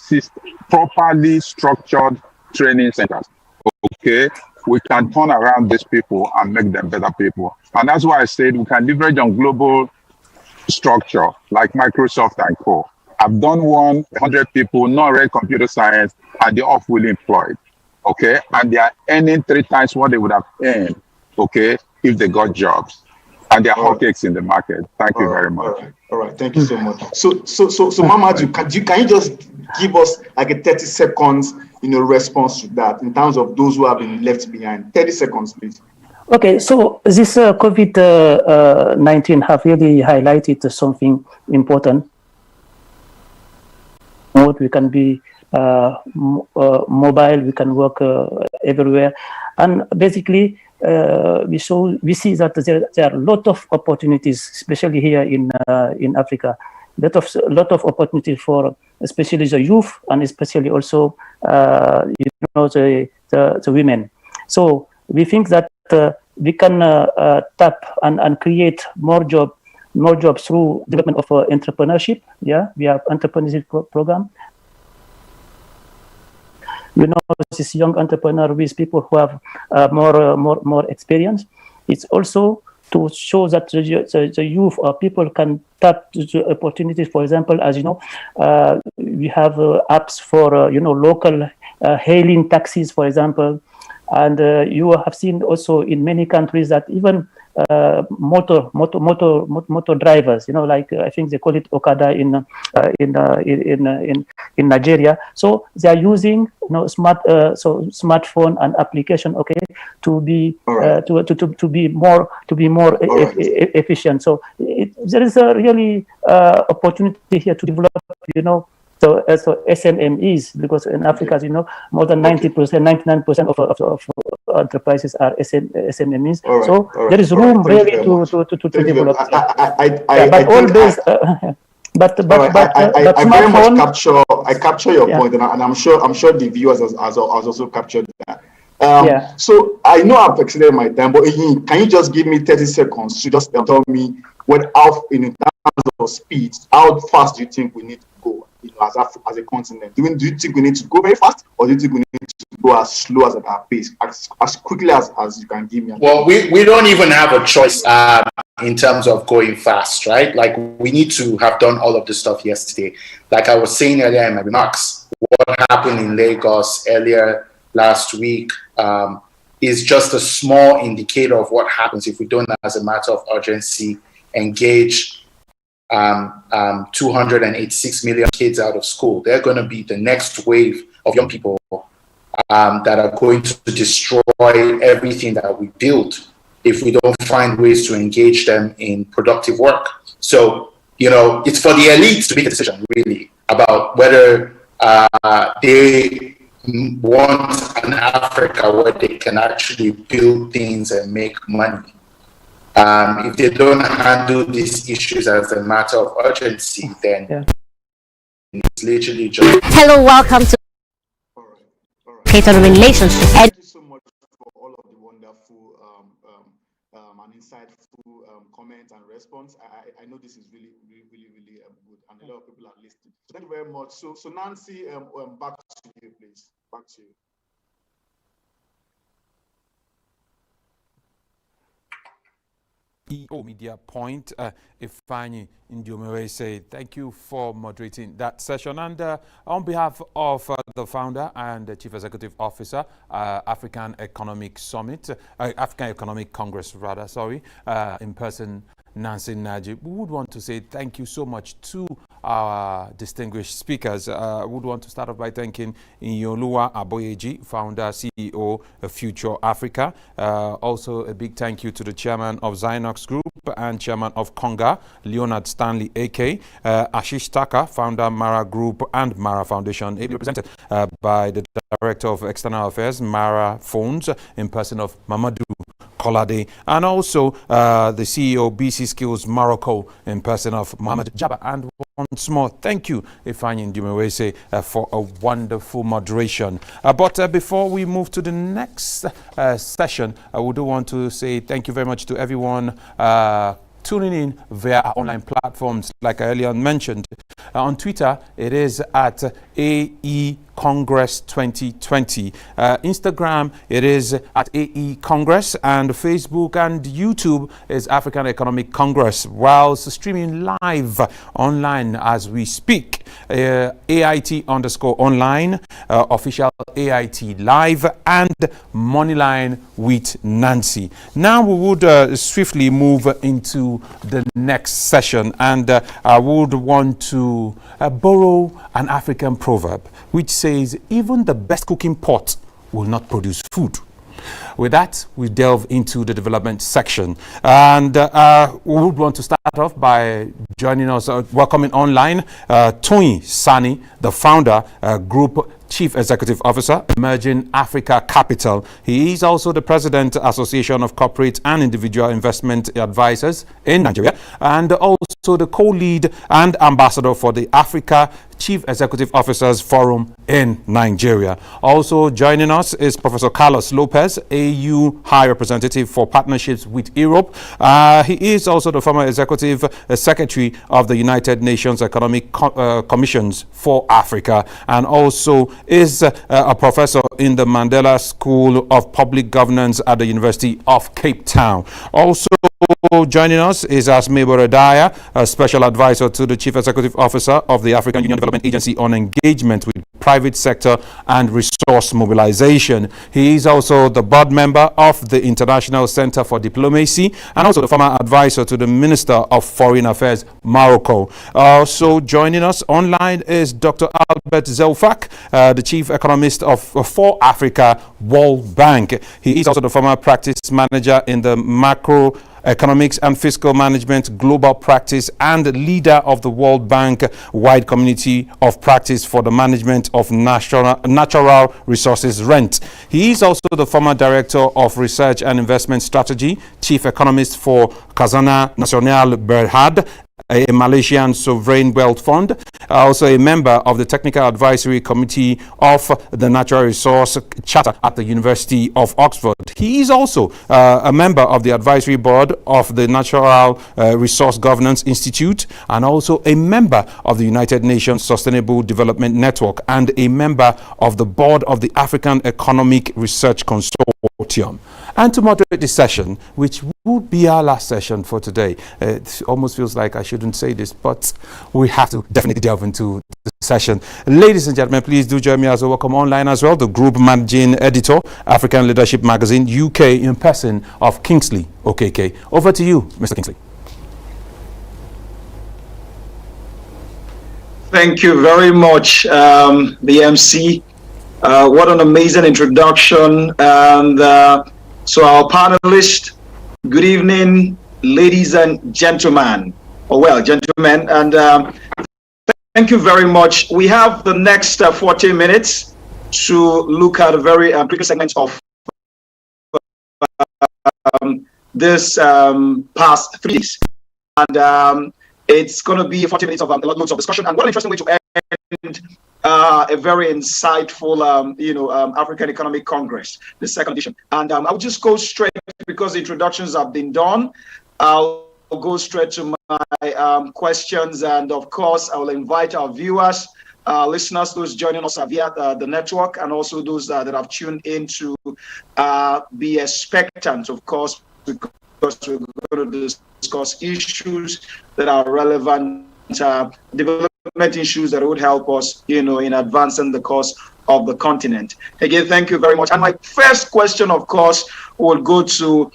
properly structured training centers, okay, we can turn around these people and make them better people. And that's why I said we can leverage on global structure like Microsoft and Co. I've done 100 people, not read computer science, and they're all fully employed. Okay, and they are earning 3 times what they would have earned, okay, if they got jobs. And they are hotcakes in the market. Thank you very much. All right. Thank you so much. So Mamadou, can you just give us like a 30 seconds, response to that in terms of those who have been left behind? 30 seconds, please. Okay, so this COVID-19 have really highlighted something important. We can be mobile, we can work everywhere, and basically we see that there are a lot of opportunities, especially here in Africa. Lot of opportunities for especially the youth and especially also the women. So we think that we can tap and create more jobs through development of entrepreneurship. Yeah, we have entrepreneurship program. This young entrepreneur with people who have more experience. It's also to show that the youth or people can tap the opportunities. For example, as you know, we have apps for local hailing taxis, for example, and you have seen also in many countries that even motor drivers, like I think they call it Okada in Nigeria. So they are using smartphone and application, okay, to be to be more efficient. So there is a really opportunity here to develop, so SMMEs, because in Africa, as you know, more than 90%, 99% of enterprises are SMMEs. So there is room really to develop. I capture your point, and I'm sure the viewers has also captured that. So I know I've exceeded my time, but can you just give me 30 seconds to just tell me in terms of speed, how fast do you think we need to go? As a continent, do you think we need to go very fast, or do you think we need to go as slow as at our pace, as quickly as you can give me? Well, we don't even have a choice in terms of going fast, right? Like, we need to have done all of this stuff yesterday. Like I was saying earlier in my remarks, what happened in Lagos earlier last week is just a small indicator of what happens if we don't, as a matter of urgency, engage 286 million kids out of school. They're going to be the next wave of young people that are going to destroy everything that we build if we don't find ways to engage them in productive work. So, it's for the elites to make a decision, really, about whether they want an Africa where they can actually build things and make money. If they don't handle these issues as a matter of urgency, then it's literally just... Hello, welcome to Cater Relationship. Thank you so much for all of the wonderful and insightful comments and response. I know this is really good, and a lot of people are listening. So thank you very much. So Nancy, back to you, please. Back to you. EO Media Point, Ifeanyi Ndiomere say thank you for moderating that session. And on behalf of the founder and the Chief Executive Officer, African Economic Congress, in person, Nancy Najib, we would want to say thank you so much to our distinguished speakers. I would want to start off by thanking Iyoluwa Aboyeji, founder, CEO of Future Africa. Also a big thank you to the chairman of Zynox Group and chairman of Conga, Leonard Stanley AK, Ashish Taka, founder, Mara Group and Mara Foundation, represented by the director of external affairs, Mara Phones, in person of Mamadou Kolade, and also the CEO BC Skills Morocco in person of Mohamed Jabba. And once more, thank you, Ifeanyi Ndiomere, for a wonderful moderation. But before we move to the next session, I would want to say thank you very much to everyone tuning in via our online platforms, like I earlier mentioned. On Twitter, it is at AE Congress 2020. Instagram, it is at AE Congress, and Facebook and YouTube is African Economic Congress, whilst streaming live online as we speak. AIT_online, official AIT live, and Moneyline with Nancy. Now we would swiftly move into the next session, and I would want to borrow an African proverb which says even the best cooking pot will not produce food. With that, we delve into the development section. And we would want to start off by joining us, welcoming online, Tony Sani, the founder, Group Chief Executive Officer, Emerging Africa Capital. He is also the President, Association of Corporate and Individual Investment Advisors in Nigeria, and also the co-lead and ambassador for the Africa Chief Executive Officers Forum in Nigeria. Also joining us is Professor Carlos Lopez, AU High Representative for Partnerships with Europe. He is also the former Executive Secretary of the United Nations Economic Commissions for Africa, and also is a professor in the Mandela School of Public Governance at the University of Cape Town. Also joining us is Asmi Borodaya, a special advisor to the Chief Executive Officer of the African Union Development Agency on engagement with private sector and resource mobilization. He is also the board member of the International Center for Diplomacy and also the former advisor to the Minister of Foreign Affairs, Morocco. Also joining us online is Dr. Albert Zelfak, the Chief Economist of For Africa World Bank. He is also the former practice manager in the Macroeconomics and Fiscal Management Global Practice and leader of the World Bank Wide Community of Practice for the Management of Natural Resources Rent. He is also the former Director of Research and Investment Strategy, Chief Economist for Khazanah Nasional Berhad, a Malaysian sovereign wealth fund, also a member of the Technical Advisory Committee of the Natural Resource Charter at the University of Oxford. He is also a member of the advisory board of the Natural Resource Governance Institute, and also a member of the United Nations Sustainable Development Network, and a member of the board of the African Economic Research Consortium. And to moderate this session, which would be our last session for today, it almost feels like I shouldn't say this, but we have to definitely delve into the session. Ladies and gentlemen, please do join me as I welcome online as well the Group Managing Editor, African Leadership Magazine, UK, in person of Kingsley Okeke. Over to you, Mr. Kingsley. Thank you very much, the MC. What an amazing introduction. And so our panelists, good evening, ladies and gentlemen, gentlemen, and thank you very much. We have the next 40 minutes to look at a very critical segment of this past 3 days. And it's going to be 40 minutes of lots of discussion, and what an interesting way to end a very insightful, African Economic Congress, the second edition. And I'll just go straight, because the introductions have been done. I'll go straight to my questions, and of course, I will invite our viewers, listeners, those joining us via the network, and also those that have tuned in to be expectant, of course, because we're going to discuss issues that are relevant, development issues that would help us, in advancing the cause of the continent. Again, thank you very much. And my first question, of course, will go to,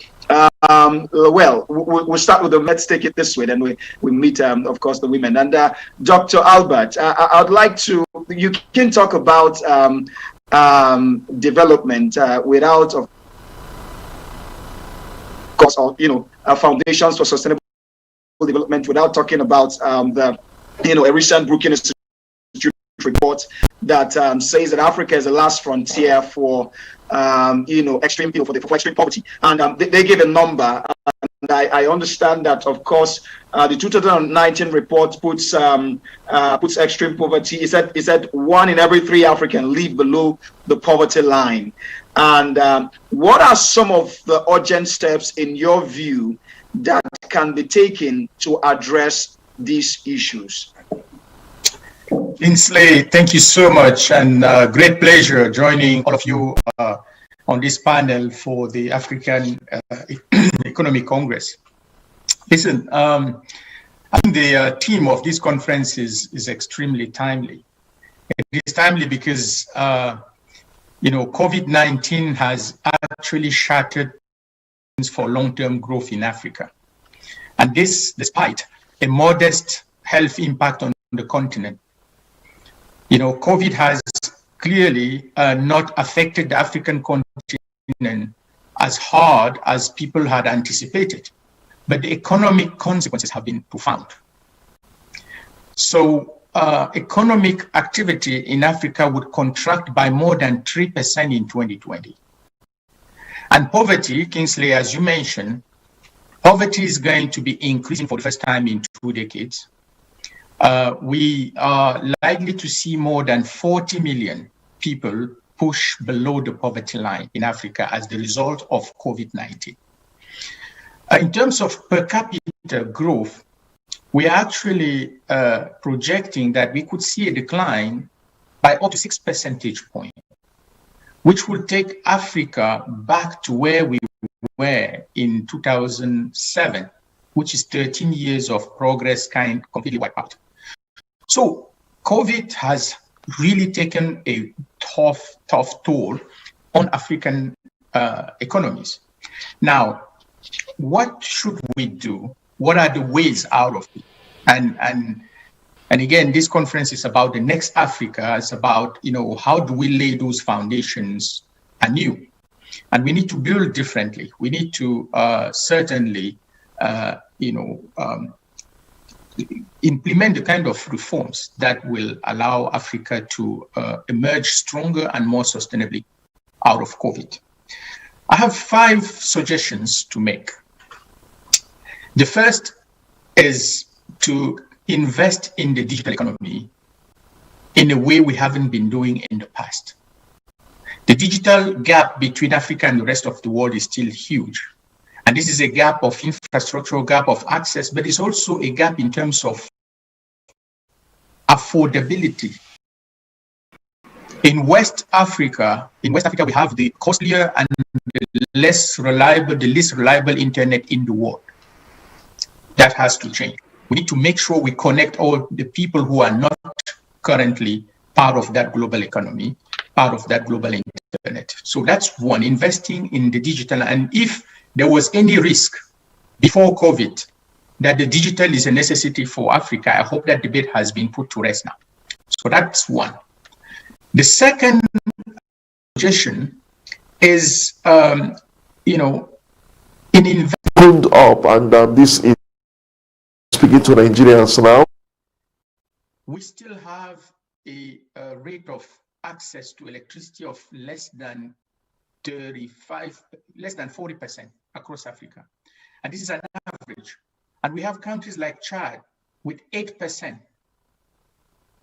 we'll start with let's take it this way, then we meet, of course, the women. And Dr. Albert, I'd like to, you can talk about development without, of course, foundations for sustainable development, without talking about a recent Brookings Institute report that says that Africa is the last frontier for extreme poverty, and they give a number, and I understand that, of course, the 2019 report puts extreme poverty. It said 1 in every 3 Africans live below the poverty line. And what are some of the urgent steps, in your view, that can be taken to address these issues? Kingsley, thank you so much, and great pleasure joining all of you on this panel for the African Economic Congress. Listen, I think the theme of this conference is extremely timely. It is timely because COVID-19 has actually shattered for long-term growth in Africa, and this despite a modest health impact on the continent. COVID has clearly not affected the African continent as hard as people had anticipated, but the economic consequences have been profound. So economic activity in Africa would contract by more than 3% in 2020. And poverty, Kingsley, as you mentioned, poverty is going to be increasing for the first time in 2 decades. We are likely to see more than 40 million people push below the poverty line in Africa as the result of COVID-19. In terms of per capita growth, we are actually projecting that we could see a decline by up to 6 percentage points, which will take Africa back to where we were in 2007, which is 13 years of progress completely wiped out. So COVID has really taken a tough toll on African economies. Now, what should we do? What are the ways out of it? And again, this conference is about the next Africa. It's about, how do we lay those foundations anew? And we need to build differently. We need to certainly, implement the kind of reforms that will allow Africa to emerge stronger and more sustainably out of COVID. I have 5 suggestions to make. The first is to invest in the digital economy in a way we haven't been doing in the past. The digital gap between Africa and the rest of the world is still huge. And this is a gap of infrastructural gap of access, but it's also a gap in terms of affordability. In West Africa, we have the costlier and the least reliable internet in the world. That has to change. We need to make sure we connect all the people who are not currently part of that global economy, part of that global internet. So that's one, investing in the digital. And if there was any risk before COVID that the digital is a necessity for Africa, I hope that debate has been put to rest now. So that's one. The second suggestion is, in investment up, and this is speaking to Nigerians now. We still have a rate of access to electricity of less than 40% across Africa. And this is an average. And we have countries like Chad with 8%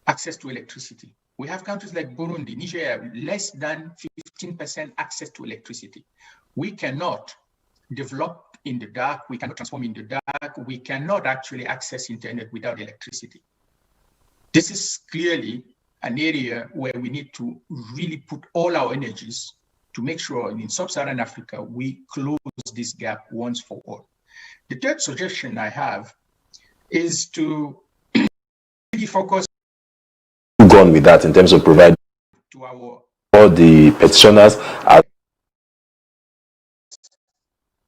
access to electricity. We have countries like Burundi, Nigeria, less than 15% access to electricity. We cannot develop in the dark, we cannot transform in the dark, we cannot actually access internet without electricity. This is clearly an area where we need to really put all our energies to make sure in sub-Saharan Africa, we close this gap once for all. The third suggestion I have is to really focus on with that in terms of providing to our all the petitioners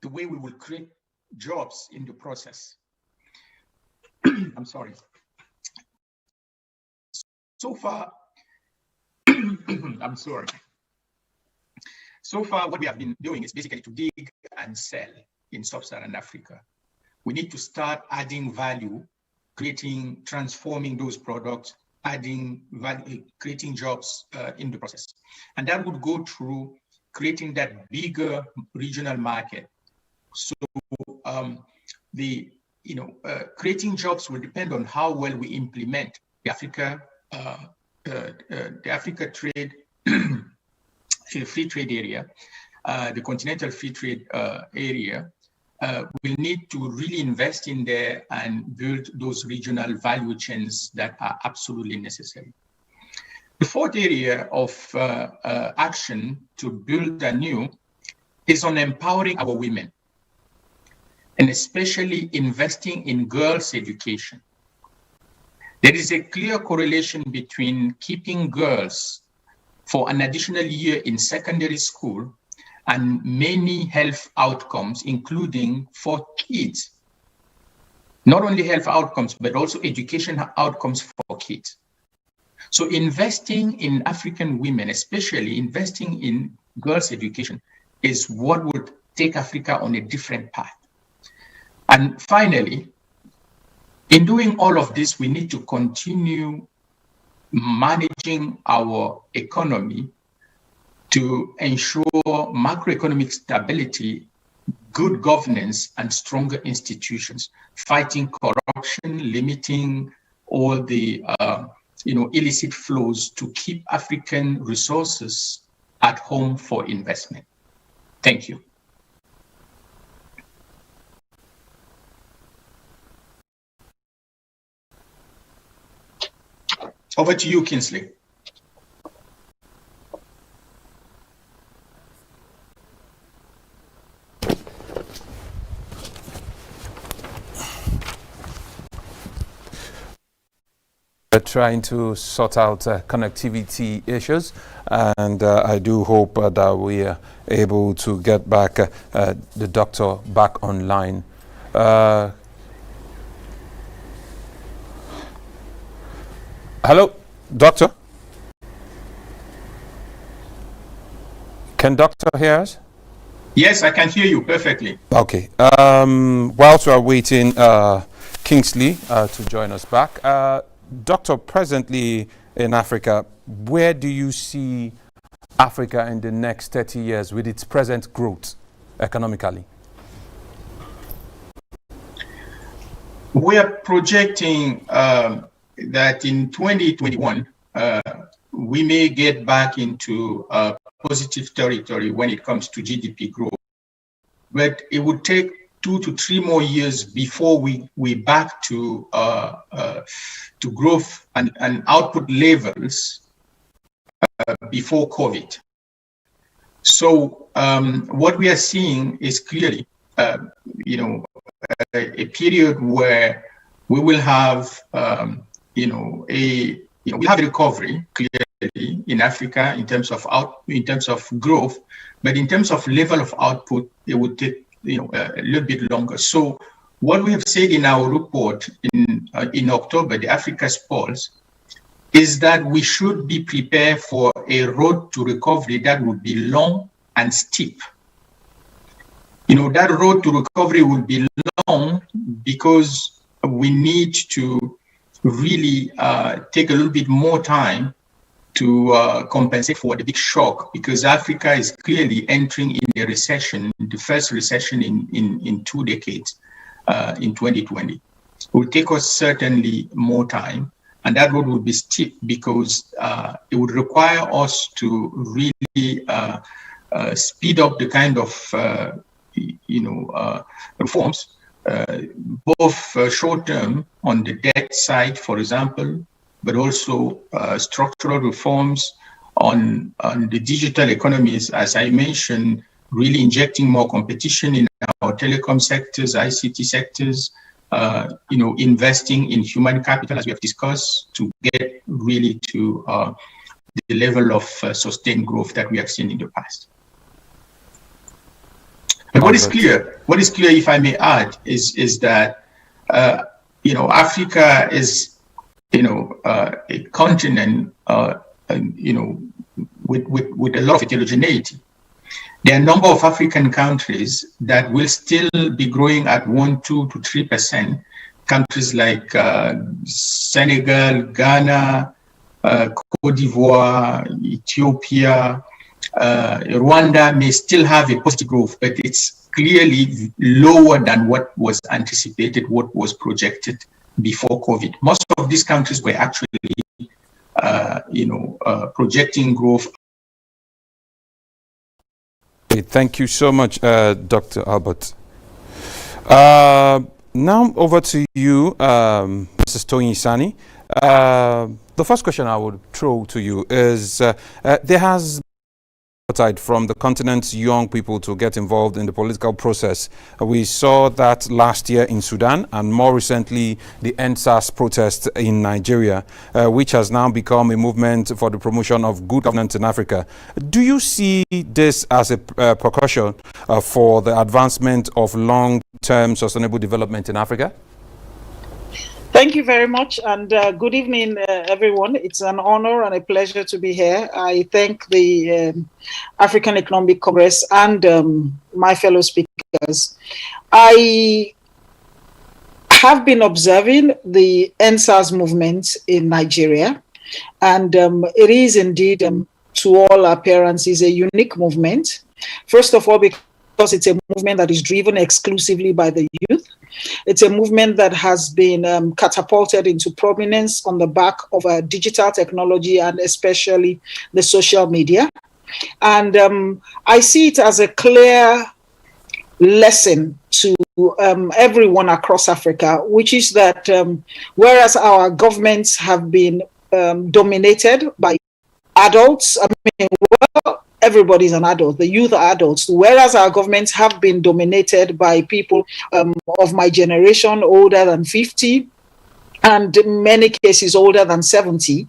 the way we will create jobs in the process. I'm sorry. So far, I'm sorry. So far, what we have been doing is basically to dig and sell in sub-Saharan Africa. We need to start adding value, transforming those products, adding value, creating jobs in the process. And that would go through creating that bigger regional market. So creating jobs will depend on how well we implement the Africa trade, free trade area, the continental free trade area. We'll need to really invest in there and build those regional value chains that are absolutely necessary. The fourth area of action to build anew is on empowering our women, and especially investing in girls' education. There is a clear correlation between keeping girls for an additional year in secondary school and many health outcomes, including for kids. Not only health outcomes, but also education outcomes for kids. So investing in African women, especially investing in girls' education, is what would take Africa on a different path. And finally, in doing all of this, we need to continue managing our economy to ensure macroeconomic stability, good governance, and stronger institutions, fighting corruption, limiting all the illicit flows to keep African resources at home for investment. Thank you. Over to you, Kingsley. We're trying to sort out connectivity issues, and I do hope that we are able to get back the doctor back online. Hello, doctor? Can doctor hear us? Yes, I can hear you perfectly. Okay. Whilst we are waiting Kingsley to join us back, Doctor, presently in Africa, where do you see Africa in the next 30 years with its present growth economically? We are projecting that in 2021, we may get back into positive territory when it comes to GDP growth. But it would take 2 to 3 more years before we back to growth and output levels before COVID. So what we are seeing is clearly, a period where we will have, we have a recovery clearly in Africa in terms of growth, but in terms of level of output, it would take a little bit longer. So what we have said in our report in October, the Africa's Pulse, is that we should be prepared for a road to recovery that would be long and steep. That road to recovery will be long because we need to really take a little bit more time to compensate for the big shock, because Africa is clearly entering in a recession, the first recession in 2 decades, in 2020. It will take us certainly more time, and that road will be steep because it would require us to really speed up the kind of reforms, both short-term on the debt side, for example, but also structural reforms on the digital economies, as I mentioned, really injecting more competition in our telecom sectors, ICT sectors, investing in human capital, as we have discussed, to get really to the level of sustained growth that we have seen in the past. And what is clear, if I may add, is that Africa is a continent, with a lot of heterogeneity. There are a number of African countries that will still be growing at 1%, 2% to 3%. Countries like Senegal, Ghana, Cote d'Ivoire, Ethiopia, Rwanda may still have a positive growth, but it's clearly lower than what was anticipated, what was projected before COVID. Most of these countries were actually, projecting growth. Thank you so much, Dr. Albert. Now over to you, Mrs. Toyin Sani. The first question I would throw to you is, there has from the continent's young people to get involved in the political process. We saw that last year in Sudan, and more recently the EndSARS protest in Nigeria, which has now become a movement for the promotion of good governance in Africa. Do you see this as a precaution for the advancement of long-term sustainable development in Africa? Thank you very much, and good evening, everyone. It's an honor and a pleasure to be here. I thank the African Economic Congress and my fellow speakers. I have been observing the EndSARS movement in Nigeria, and it is indeed, to all appearances, a unique movement. First of all, because it's a movement that is driven exclusively by the youth. It's a movement that has been catapulted into prominence on the back of digital technology and especially the social media. And I see it as a clear lesson to everyone across Africa, which is that whereas our governments have been dominated by adults, I mean, well, everybody's an adult, the youth are adults, whereas our governments have been dominated by people of my generation, older than 50, and in many cases older than 70.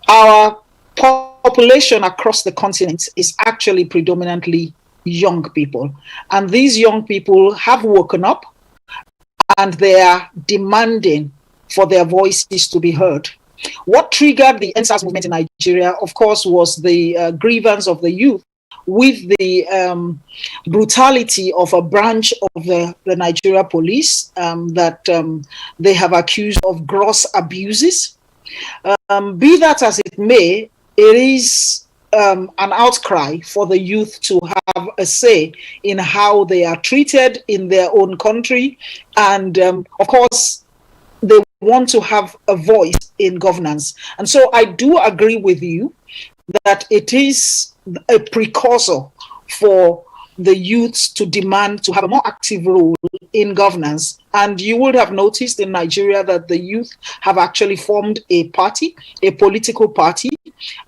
Our population across the continent is actually predominantly young people. And these young people have woken up and they are demanding for their voices to be heard. What triggered the EndSARS movement in Nigeria, of course, was the grievance of the youth with the brutality of a branch of the Nigeria police that they have accused of gross abuses. Be that as it may, it is an outcry for the youth to have a say in how they are treated in their own country. And of course, they want to have a voice in governance. And so I do agree with you that it is a precursor for the youths to demand to have a more active role in governance. And you would have noticed in Nigeria that the youth have actually formed a party, a political party,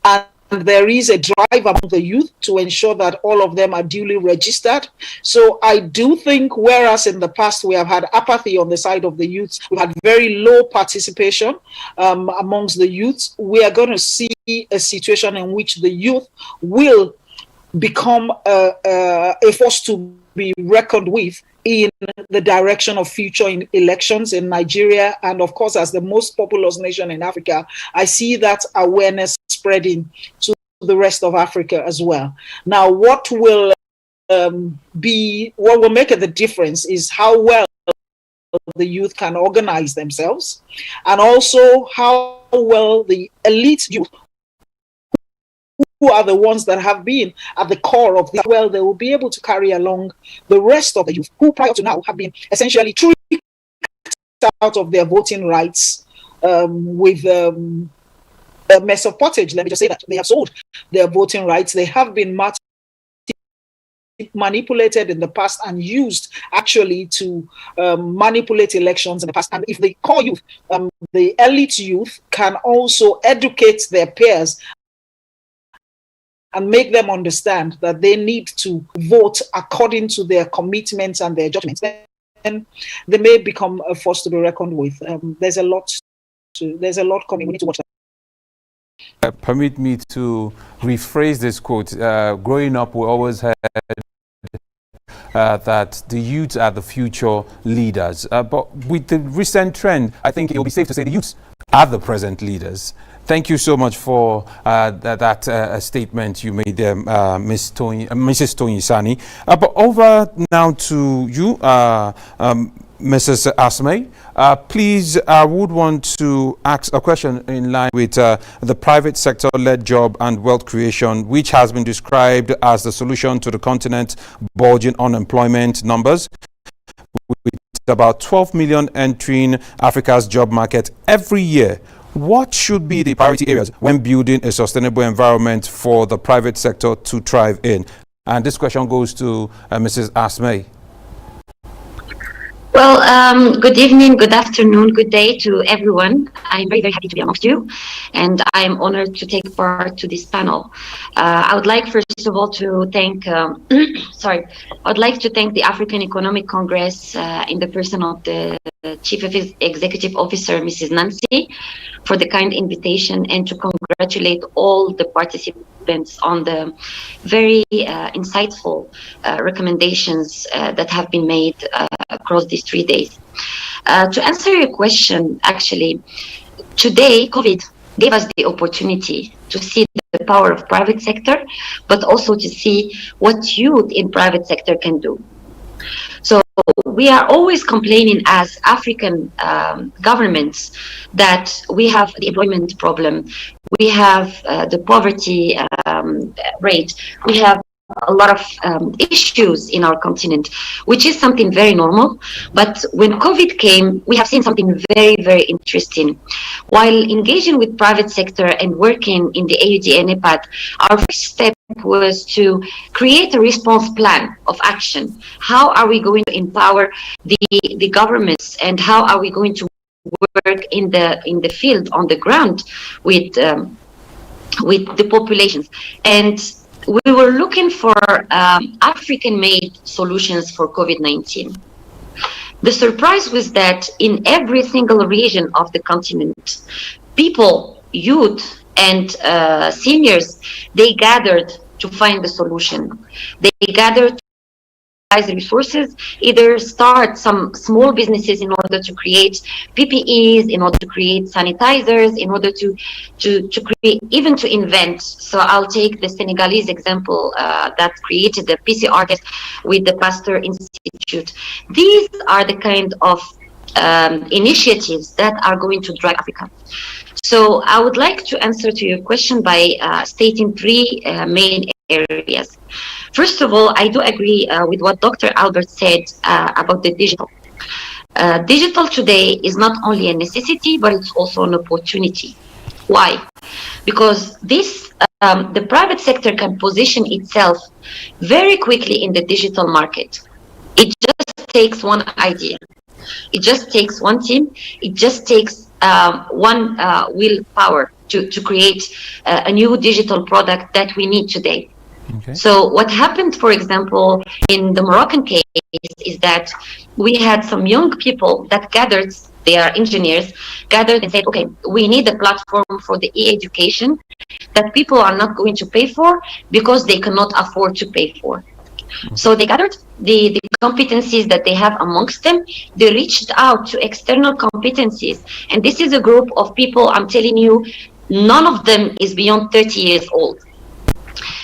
and there is a drive among the youth to ensure that all of them are duly registered. So I do think, whereas in the past we have had apathy on the side of the youth, we had very low participation amongst the youth, we are going to see a situation in which the youth will become a force to be reckoned with in the direction of future elections in Nigeria. And of course, as the most populous nation in Africa, I see that awareness spreading to the rest of Africa as well. Now, what will make the difference is how well the youth can organize themselves, and also how well the elite youth, who are the ones that have been at the core of this, well, they will be able to carry along the rest of the youth who prior to now have been essentially tricked out of their voting rights with a mess of pottage. Let me just say that they have sold their voting rights. They have been manipulated in the past and used actually to manipulate elections in the past. And if the core youth, the elite youth, can also educate their peers and make them understand that they need to vote according to their commitments and their judgments, then they may become a force to be reckoned with. There's a lot coming. We need to watch that. Permit me to rephrase this quote. Growing up, we always heard that the youth are the future leaders. But with the recent trend, I think it will be safe to say the youths are the present leaders. Thank you so much for that statement you made there, Mrs. Toyin Sani. But over now to you, Mrs. Asmei. Please, I would want to ask a question in line with the private sector-led job and wealth creation, which has been described as the solution to the continent's bulging unemployment numbers, with about 12 million entering Africa's job market every year. What should be the priority areas when building a sustainable environment for the private sector to thrive in? And this question goes to Mrs. Asmei. Well, good evening, good afternoon, good day to everyone. I'm very, very happy to be amongst you, and I'm honored to take part to this panel. I would like, first of all, to thank, I would like to thank the African Economic Congress in the person of the Chief Executive Officer, Mrs. Nancy, for the kind invitation, and to congratulate all the participants on the very insightful recommendations that have been made across these 3 days. To answer your question, actually, today COVID gave us the opportunity to see the power of private sector, but also to see what youth in private sector can do. So we are always complaining as African governments that we have the employment problem, we have the poverty rate, we have a lot of issues in our continent, which is something very normal. But when COVID came, we have seen something very, very interesting. While engaging with private sector and working in the AUD and EPAD, our first step was to create a response plan of action. How are we going to empower the governments, and how are we going to work in the field on the ground with the populations? And we were looking for African-made solutions for COVID-19. The surprise was that in every single region of the continent, people, youth, and seniors, they gathered to find the solution. They gathered the resources, either start some small businesses in order to create PPEs, in order to create sanitizers, in order to create, even to invent. So I'll take the Senegalese example that created the PCR test with the Pasteur Institute. These are the kind of initiatives that are going to drive Africa. So I would like to answer to your question by stating 3 main areas. First of all, I do agree with what Dr. Albert said about the digital. Digital today is not only a necessity, but it's also an opportunity. Why? Because this, the private sector can position itself very quickly in the digital market. It just takes one idea. It just takes one team. It just takes one willpower to create a new digital product that we need today. Okay. So what happened, for example, in the Moroccan case is that we had some young people that gathered, they are engineers, gathered and said, okay, we need a platform for the e-education that people are not going to pay for because they cannot afford to pay for. So they gathered the competencies that they have amongst them. They reached out to external competencies. And this is a group of people, I'm telling you, none of them is beyond 30 years old.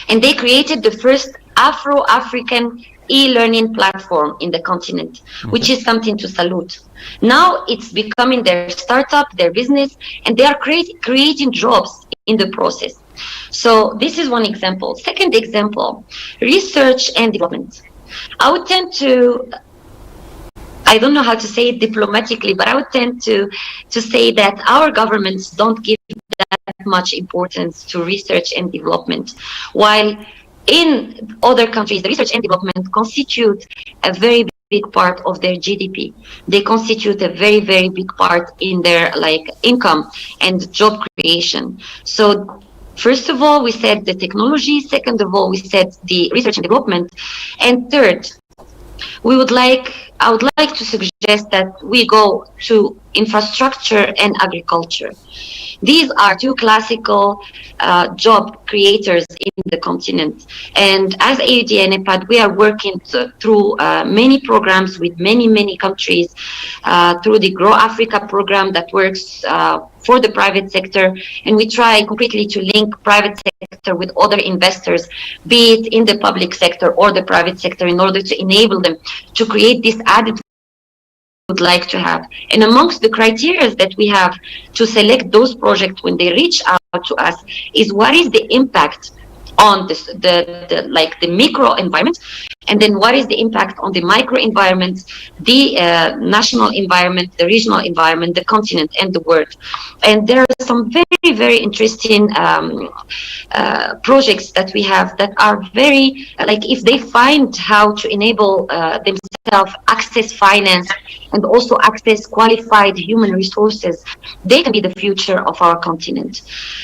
And they created the first Afro-African e-learning platform in the continent, which is something to salute. Now it's becoming their startup, their business, and they are creating jobs in the process. So this is one example. Second example, research and development. I would tend to, I don't know how to say it diplomatically, but I would tend to say that our governments don't give that much importance to research and development, while in other countries, the research and development constitute a very big part of their GDP. They constitute a very, very big part in their income and job creation. So first of all, we said the technology. Second of all, we said the research and development. And third, I would like to suggest that we go to infrastructure and agriculture. These are 2 classical job creators in the continent. And as AUD and EPAD, we are working through many programs with many countries, through the Grow Africa program that works for the private sector. And we try concretely to link private sector with other investors, be it in the public sector or the private sector, in order to enable them to create this added would like to have. And amongst the criteria that we have to select those projects when they reach out to us is what is the impact on the micro environment, and then what is the impact on the micro environment, the national environment, the regional environment, the continent, and the world. And there are some very, very interesting projects that we have that are very, if they find how to enable themselves access finance and also access qualified human resources, they can be the future of our continent.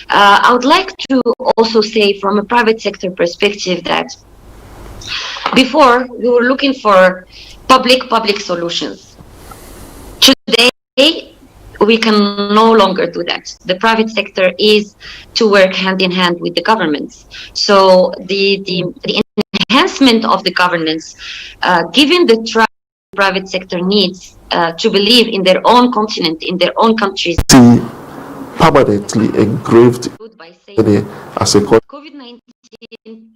I would like to also say from a private sector perspective that before we were looking for public solutions. Today we can no longer do that. The private sector is to work hand in hand with the governments. So the enhancement of the governance, given the trust private sector needs to believe in their own continent, in their own countries. Permanently engraved as a COVID-19,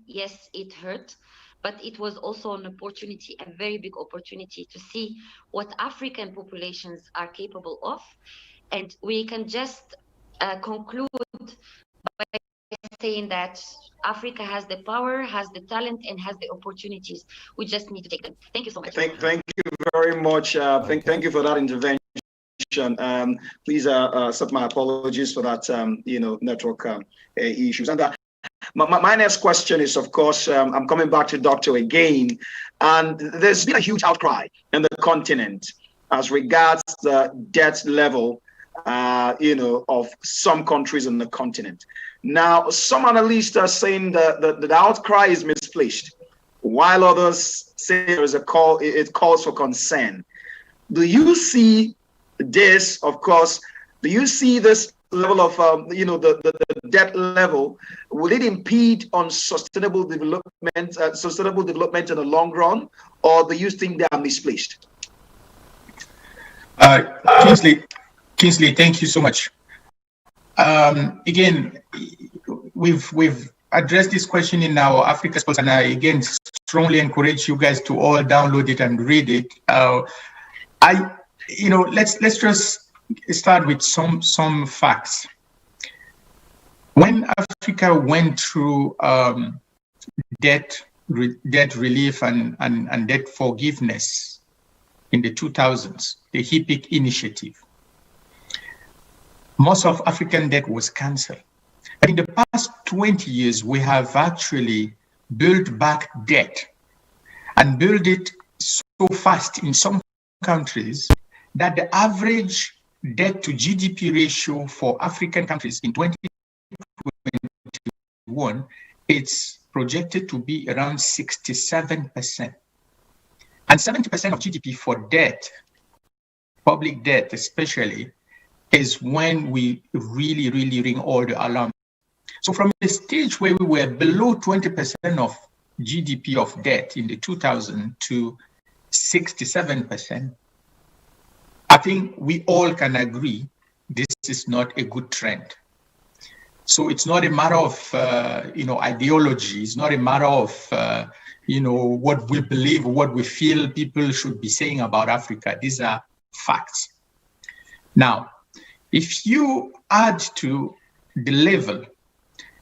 yes, it hurt, but it was also an opportunity, a very big opportunity to see what African populations are capable of. And we can just conclude by saying that Africa has the power, has the talent, and has the opportunities. We just need to take them. Thank you so much. Thank you very much. Thank you for that intervention. Please accept my apologies for that, network issues. And my next question is, of course, I'm coming back to Dr. again, and there's been a huge outcry in the continent as regards the debt level, of some countries in the continent. Now, some analysts are saying that the outcry is misplaced, while others say there is it calls for concern. Do you see this, of course, do you see this level of, the debt level, will it impede on sustainable development in the long run, or do you think they are misplaced? Kingsley, thank you so much. Again, we've addressed this question in our Africa Pulse, and I again strongly encourage you guys to all download it and read it. Let's just start with some facts. When Africa went through debt relief and debt forgiveness in the 2000s, the HIPC initiative, most of African debt was cancelled. But in the past 20 years, we have actually built back debt and built it so fast in some countries that the average debt to GDP ratio for African countries in 2021, it's projected to be around 67%. And 70% of GDP for debt, public debt especially, is when we really ring all the alarm. So from a stage where we were below 20% of GDP of debt in the 2000 to 67%, I think we all can agree this is not a good trend. So it's not a matter of, ideology. It's not a matter of, what we believe, what we feel people should be saying about Africa. These are facts. Now, if you add to the level,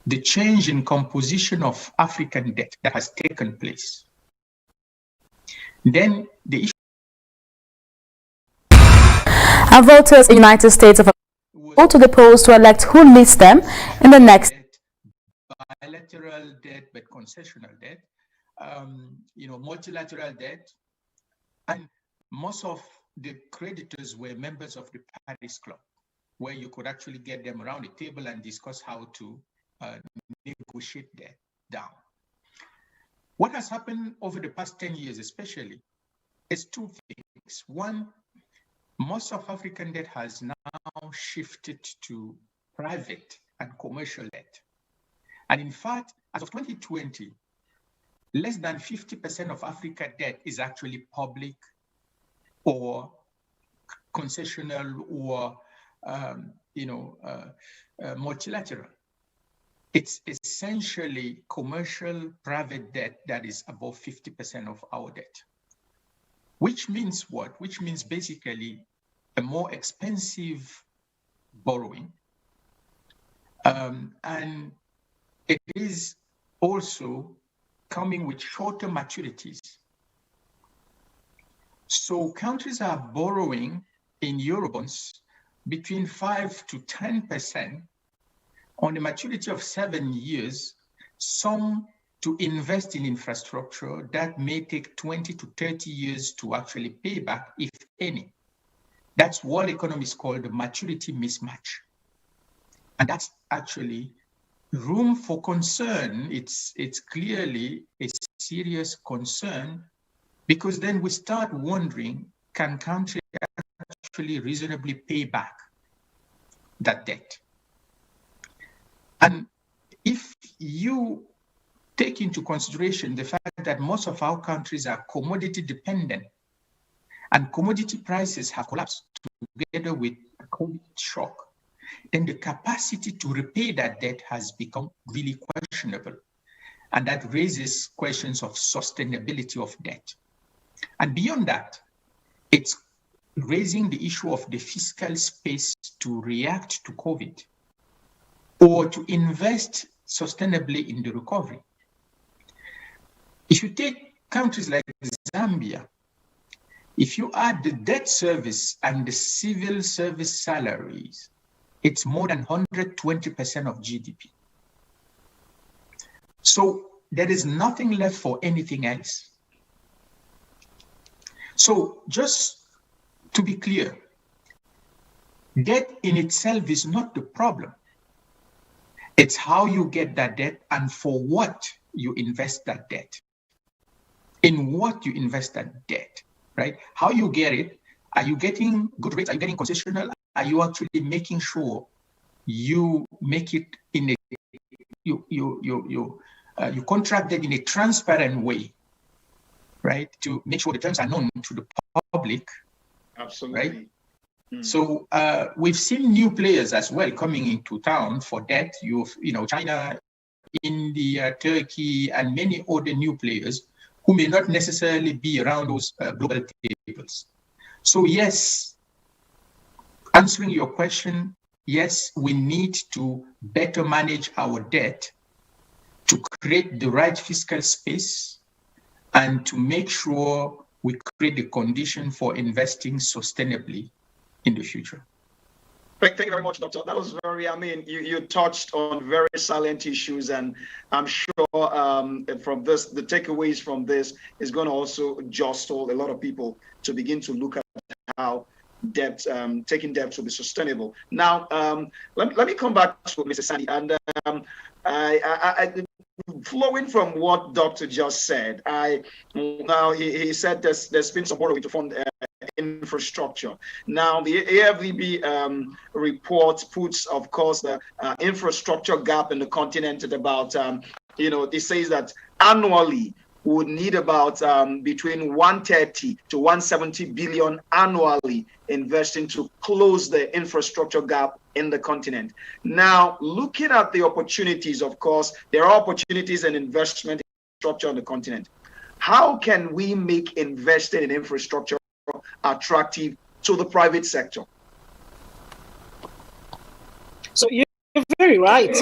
the change in composition of African debt that has taken place, then the issue. And voters in the United States of America go to the polls to elect who leads them in the next. Bilateral debt, but concessional debt, multilateral debt, and most of the creditors were members of the Paris Club, where you could actually get them around the table and discuss how to negotiate that down. What has happened over the past 10 years especially is two things. One, most of African debt has now shifted to private and commercial debt. And in fact, as of 2020, less than 50% of Africa debt is actually public or concessional or multilateral. It's essentially commercial private debt that is above 50% of our debt. Which means what? Which means basically a more expensive borrowing. And it is also coming with shorter maturities. So countries are borrowing in Eurobonds between 5 to 10% on a maturity of 7 years, some to invest in infrastructure that may take 20 to 30 years to actually pay back, if any. That's what economists call the maturity mismatch. And that's actually room for concern. It's clearly a serious concern, because then we start wondering, can countries actually reasonably pay back that debt? And if you take into consideration the fact that most of our countries are commodity dependent, and commodity prices have collapsed together with the COVID shock, then the capacity to repay that debt has become really questionable. And that raises questions of sustainability of debt. And beyond that, it's raising the issue of the fiscal space to react to COVID or to invest sustainably in the recovery. If you take countries like Zambia, if you add the debt service and the civil service salaries, it's more than 120% of GDP. So there is nothing left for anything else. So just to be clear, debt in itself is not the problem. It's how you get that debt and for what you invest that debt. In what you invest that debt, right? How you get it? Are you getting good rates? Are you getting concessional? Are you actually making sure you make it in a you contract it in a transparent way, right? To make sure the terms are known to the public. Absolutely. Right? So we've seen new players as well coming into town for debt. You know, China, India, Turkey, and many other new players who may not necessarily be around those global tables. So yes, answering your question, yes, we need to better manage our debt to create the right fiscal space and to make sure we create the condition for investing sustainably in the future. Thank you very much, Doctor. That was very, you touched on very salient issues, and I'm sure from this, the takeaways from this is going to also jostle a lot of people to begin to look at how debt, taking debt to be sustainable. Now, let me come back to Mr. Sandy, and flowing from what Doctor just said, he said there's been some borrowing to fund infrastructure. Now, the AFDB report puts, of course, the infrastructure gap in the continent at about, it says that annually would need about between 130 to 170 billion annually investing to close the infrastructure gap in the continent. Now, looking at the opportunities, of course, there are opportunities and investment in infrastructure on the continent. How can we make investing in infrastructure attractive to the private sector? So you're very right,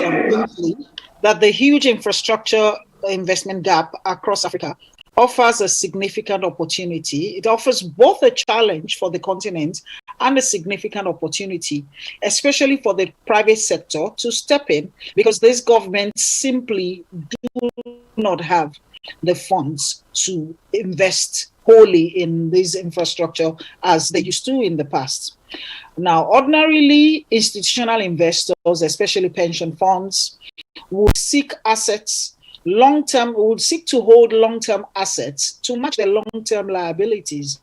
that the huge infrastructure investment gap across Africa offers a significant opportunity. It offers both a challenge for the continent and a significant opportunity, especially for the private sector to step in, because these governments simply do not have the funds to invest wholly in this infrastructure as they used to in the past. Now, ordinarily, institutional investors, especially pension funds, would seek assets long-term, would seek to hold long-term assets to match their long-term liabilities.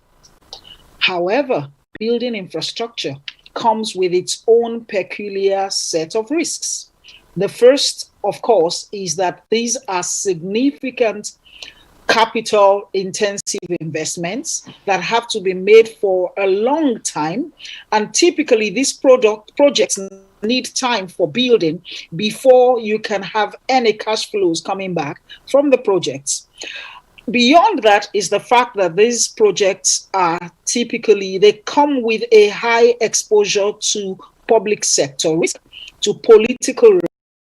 However, building infrastructure comes with its own peculiar set of risks. The first, of course, is that these are significant capital-intensive investments that have to be made for a long time, and typically these projects need time for building before you can have any cash flows coming back from the projects. Beyond that is the fact that these projects are typically, they come with a high exposure to public sector risk, to political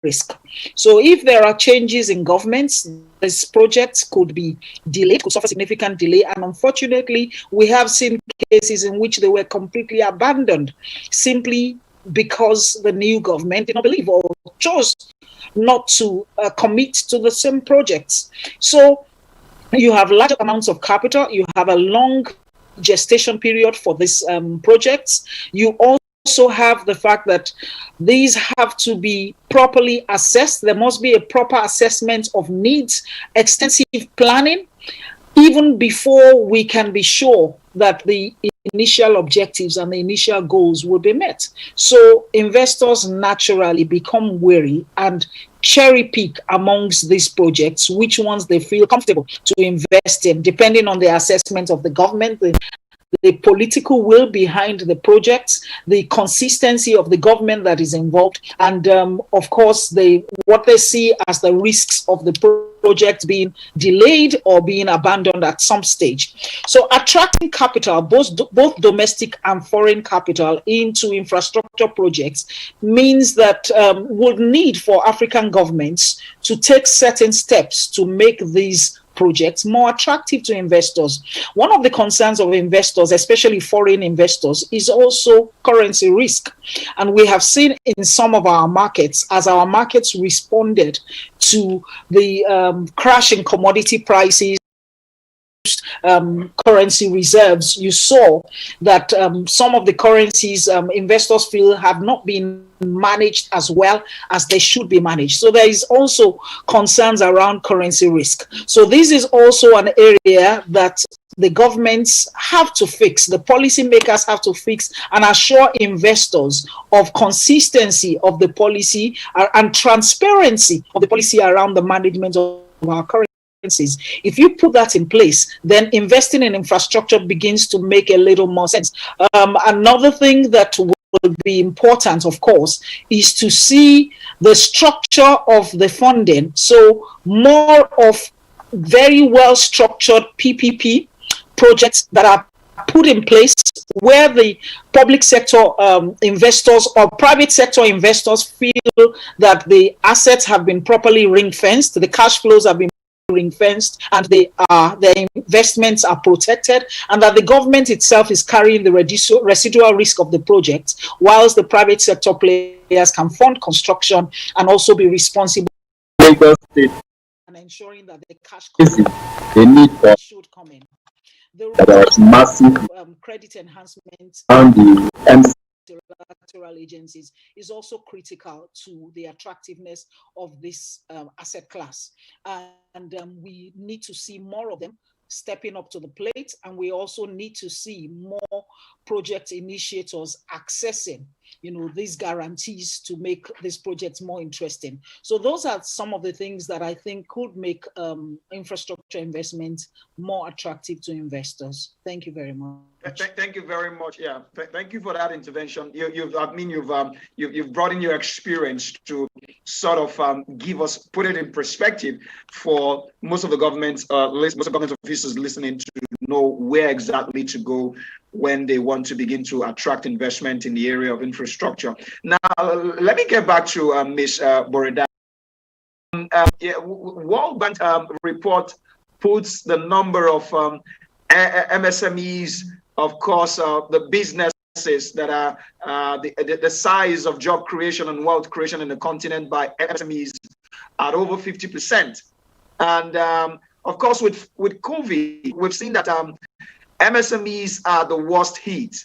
risk. So if there are changes in governments, these projects could be delayed, could suffer significant delay. And unfortunately, we have seen cases in which they were completely abandoned simply because the new government did not believe or chose not to commit to the same projects. So you have large amounts of capital, you have a long gestation period for these projects. You also have the fact that these have to be properly assessed. There must be a proper assessment of needs, extensive planning, even before we can be sure that the initial objectives and the initial goals will be met. So investors naturally become wary and cherry pick amongst these projects, which ones they feel comfortable to invest in, depending on the assessment of the government, the the political will behind the projects, the consistency of the government that is involved, and of course, what they see as the risks of the project being delayed or being abandoned at some stage. So attracting capital, both domestic and foreign capital, into infrastructure projects means that we'll need for African governments to take certain steps to make these projects more attractive to investors. One of the concerns of investors, especially foreign investors, is also currency risk. And we have seen in some of our markets, as our markets responded to the crash in commodity prices, currency reserves, you saw that some of the currencies investors feel have not been managed as well as they should be managed. So there is also concerns around currency risk. So this is also an area that the governments have to fix, the policymakers have to fix, and assure investors of consistency of the policy and transparency of the policy around the management of our currency. If you put that in place, then investing in infrastructure begins to make a little more sense. Another thing that will be important, of course, is to see the structure of the funding. So more of very well structured PPP projects that are put in place where the public sector investors or private sector investors feel that the assets have been properly ring-fenced, the cash flows have been ring-fenced, and their investments are protected, and that the government itself is carrying the residual risk of the project, whilst the private sector players can fund construction and also be responsible and ensuring that the cash should come in. The massive credit enhancement and the multilateral agencies is also critical to the attractiveness of this asset class, and we need to see more of them stepping up to the plate, and we also need to see more project initiators accessing these guarantees to make these projects more interesting. So those are some of the things that I think could make infrastructure investment more attractive to investors. Thank you very much. Thank you very much. Yeah, thank you for that intervention. You've brought in your experience to sort of put it in perspective for most of the government officers listening to know where exactly to go when they want to begin to attract investment in the area of infrastructure. Now, let me get back to Ms. Boreda. World Bank report puts the number of MSMEs, of course, the businesses that are the size of job creation and wealth creation in the continent by MSMEs at over 50%. And of course, with COVID, we've seen that MSMEs are the worst hit.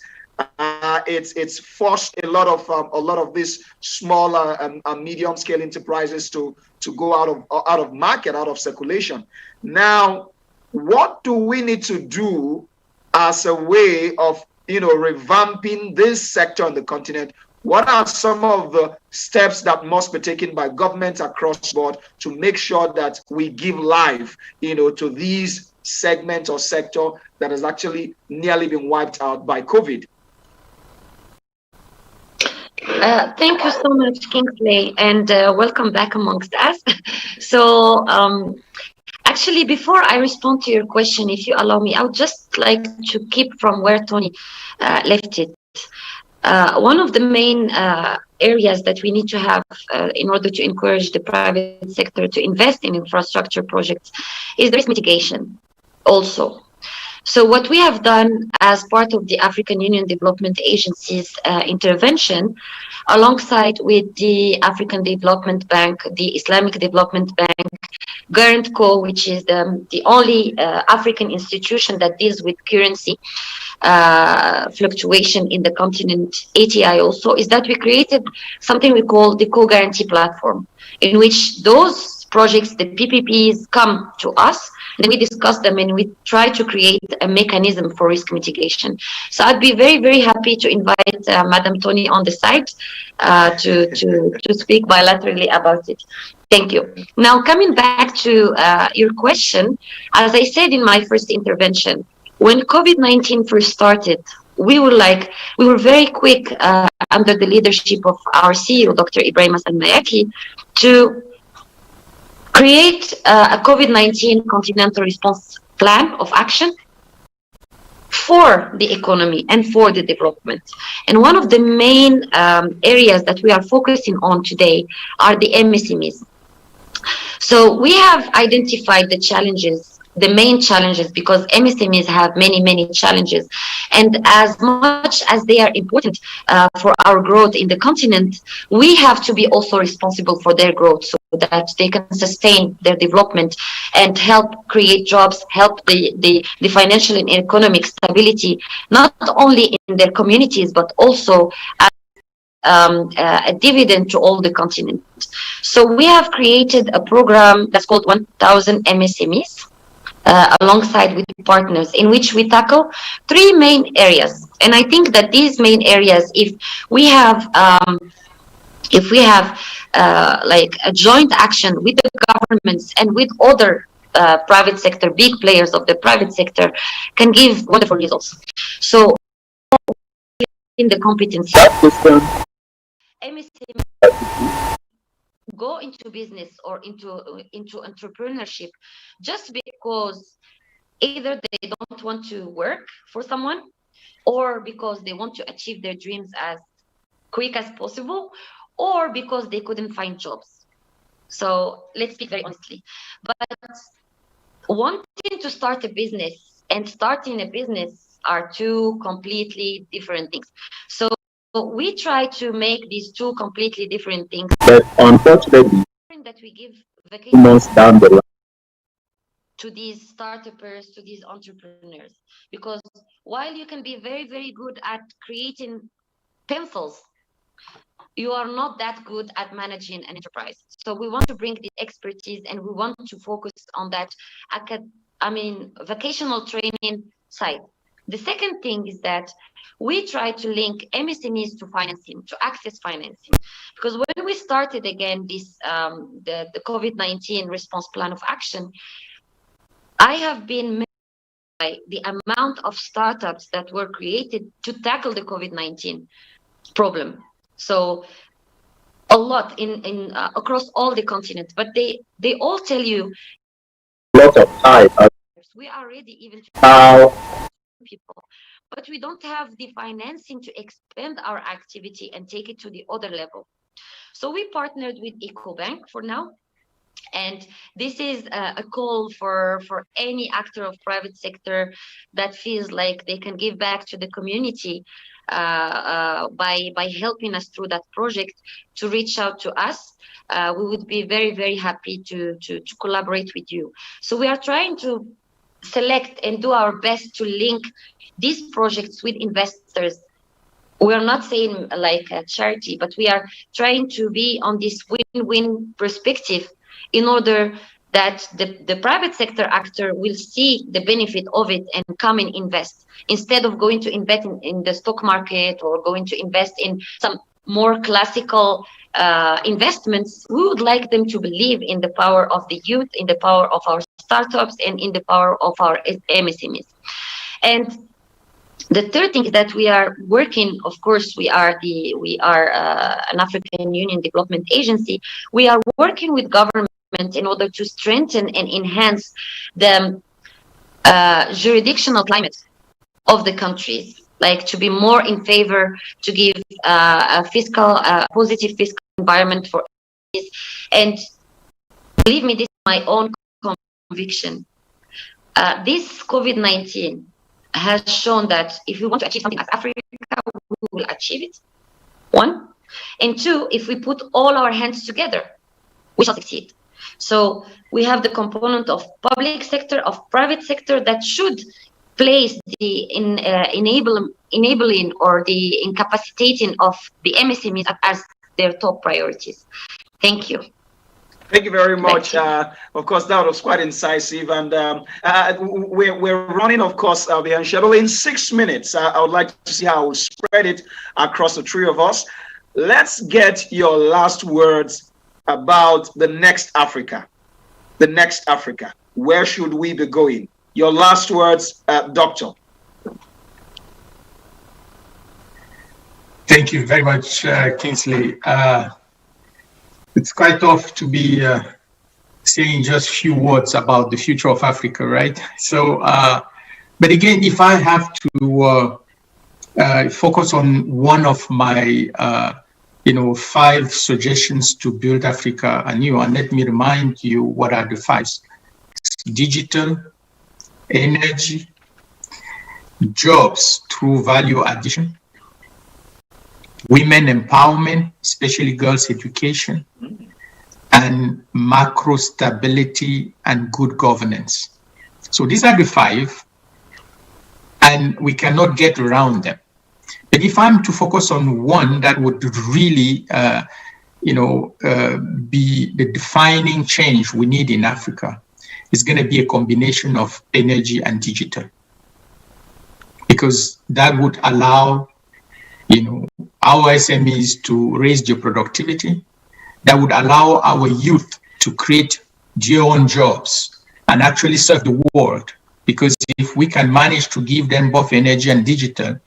It's forced a lot of these smaller and medium scale enterprises to go out of market, out of circulation. Now, what do we need to do as a way of revamping this sector on the continent? What are some of the steps that must be taken by governments across the board to make sure that we give life to these segments or sector that has actually nearly been wiped out by COVID? Thank you so much, Kingsley, and welcome back amongst us. So actually, before I respond to your question, if you allow me, I would just like to keep from where Tony left it. One of the main areas that we need to have in order to encourage the private sector to invest in infrastructure projects is the risk mitigation also. So what we have done as part of the African Union Development Agency's intervention, alongside with the African Development Bank, the Islamic Development Bank, GuarantCo, which is the only African institution that deals with currency fluctuation in the continent, ATI also, is that we created something we call the co-guarantee platform, in which those projects, the PPPs, come to us, and we discuss them and we try to create a mechanism for risk mitigation. So I'd be very, very happy to invite Madam Tony on the side to speak bilaterally about it. Thank you. Now, coming back to your question, as I said in my first intervention, when COVID-19 first started, we were very quick under the leadership of our CEO, Dr. Ibrahim Hassan Mayaki, to create a COVID-19 continental response plan of action for the economy and for the development. And one of the main areas that we are focusing on today are the MSMEs. So we have identified the challenges, the main challenges, because MSMEs have many challenges. And as much as they are important for our growth in the continent, we have to be also responsible for their growth so that they can sustain their development and help create jobs, help the financial and economic stability, not only in their communities, but also a dividend to all the continent. So we have created a program that's called 1000 MSMEs alongside with partners, in which we tackle 3 main areas. And I think that these main areas, if we have like a joint action with the governments and with other private sector, big players of the private sector, can give wonderful results. So in the competency, MSME go into business or into entrepreneurship just because either they don't want to work for someone, or because they want to achieve their dreams as quick as possible, or because they couldn't find jobs. So let's speak very honestly. But wanting to start a business and starting a business are 2 completely different things. So we try to make these 2 completely different things. But unfortunately, that we give vacations down the line to these startups, to these entrepreneurs, because while you can be very good at creating pencils, you are not that good at managing an enterprise. So we want to bring the expertise, and we want to focus on that vocational training side. The second thing is that we try to link MSMEs to financing, to access financing, because when we started again this the COVID-19 response plan of action, I have been amazed by the amount of startups that were created to tackle the COVID-19 problem. So a lot in across all the continents, but they all tell you a lot of time. We are ready even to people, but we don't have the financing to expand our activity and take it to the other level. So we partnered with EcoBank for now, and this is a call for any actor of private sector that feels like they can give back to the community by helping us through that project, to reach out to us. We would be very happy to collaborate with you. So we are trying to select and do our best to link these projects with investors. We are not saying like a charity, but we are trying to be on this win-win perspective in order that the private sector actor will see the benefit of it and come and invest, instead of going to invest in the stock market or going to invest in some more classical investments. We would like them to believe in the power of the youth, in the power of our startups, and in the power of our MSMEs. And the third thing is that we are working, of course, we are an African Union Development Agency. We are working with government in order to strengthen and enhance the jurisdictional climate of the countries, like to be more in favor, to give a positive fiscal environment for this. And believe me, this is my own conviction. This COVID-19 has shown that if we want to achieve something as Africa, we will achieve it. 1. And 2, if we put all our hands together, we shall succeed. So we have the component of public sector, of private sector, that should place the enabling or the incapacitating of the MSMEs as their top priorities. Thank you. Thank you very much. Of course, that was quite incisive, and we're running, of course, behind schedule. In 6 minutes, I would like to see how we spread it across the 3 of us. Let's get your last words about the next Africa. The next Africa. Where should we be going? Your last words, Doctor. Thank you very much, Kingsley. It's quite tough to be saying just a few words about the future of Africa, right? So, but again, if I have to focus on one of my, 5 suggestions to build Africa anew, and let me remind you what are the 5: digital, energy, jobs through value addition, women empowerment, especially girls' education, and macro stability and good governance. So these are the 5, and we cannot get around them. But if I'm to focus on one that would really, be the defining change we need in Africa, it's going to be a combination of energy and digital, because that would allow our SMEs to raise their productivity, that would allow our youth to create their own jobs and actually serve the world. Because if we can manage to give them both energy and digital,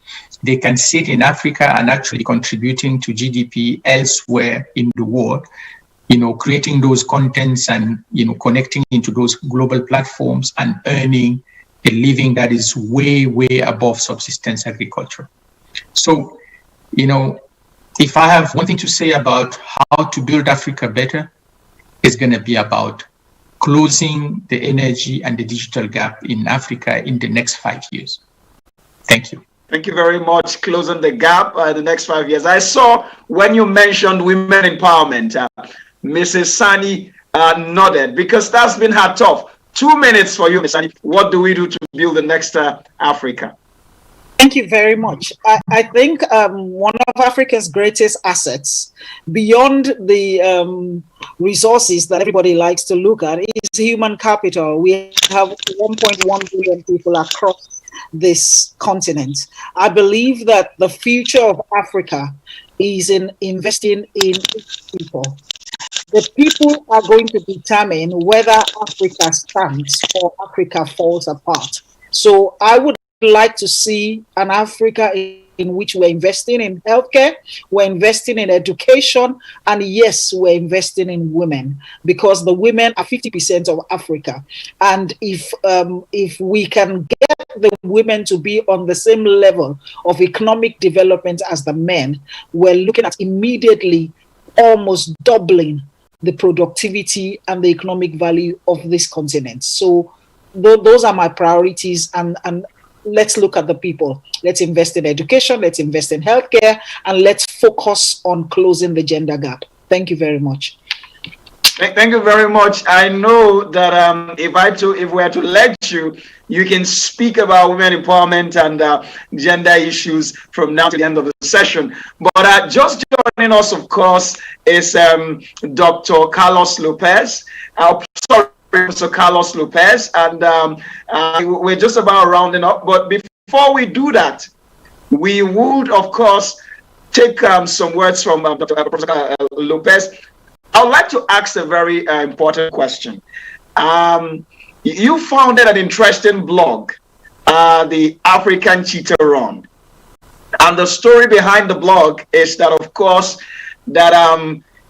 they can sit in Africa and actually contributing to GDP elsewhere in the world, creating those contents and, connecting into those global platforms and earning a living that is way, way above subsistence agriculture. So, if I have one thing to say about how to build Africa better, it's going to be about closing the energy and the digital gap in Africa in the next 5 years. Thank you. Thank you very much. Closing the gap in the next 5 years. I saw when you mentioned women empowerment, Mrs. Sani nodded, because that's been her tough. 2 minutes for you, Ms. Sani. What do we do to build the next Africa? Thank you very much. I think one of Africa's greatest assets, beyond the resources that everybody likes to look at, is human capital. We have 1.1 billion people across this continent. I believe that the future of Africa is in investing in people. The people are going to determine whether Africa stands or Africa falls apart. So I would like to see an Africa in which we're investing in healthcare, we're investing in education, and yes, we're investing in women, because the women are 50% of Africa. And if we can get the women to be on the same level of economic development as the men, we're looking at immediately almost doubling the productivity and the economic value of this continent. So those are my priorities, and let's look at the people. Let's invest in education, let's invest in healthcare, and let's focus on closing the gender gap. Thank you very much. Thank you very much. I know that if we are to let you, you can speak about women empowerment and gender issues from now to the end of the session. But just joining us, of course, is Dr. Carlos Lopez. Sorry, Professor Carlos Lopez, and we're just about rounding up. But before we do that, we would, of course, take some words from Dr. Professor Lopez. I would like to ask a very important question. You founded an interesting blog, the African Cheetah Run, and the story behind the blog is that, of course, that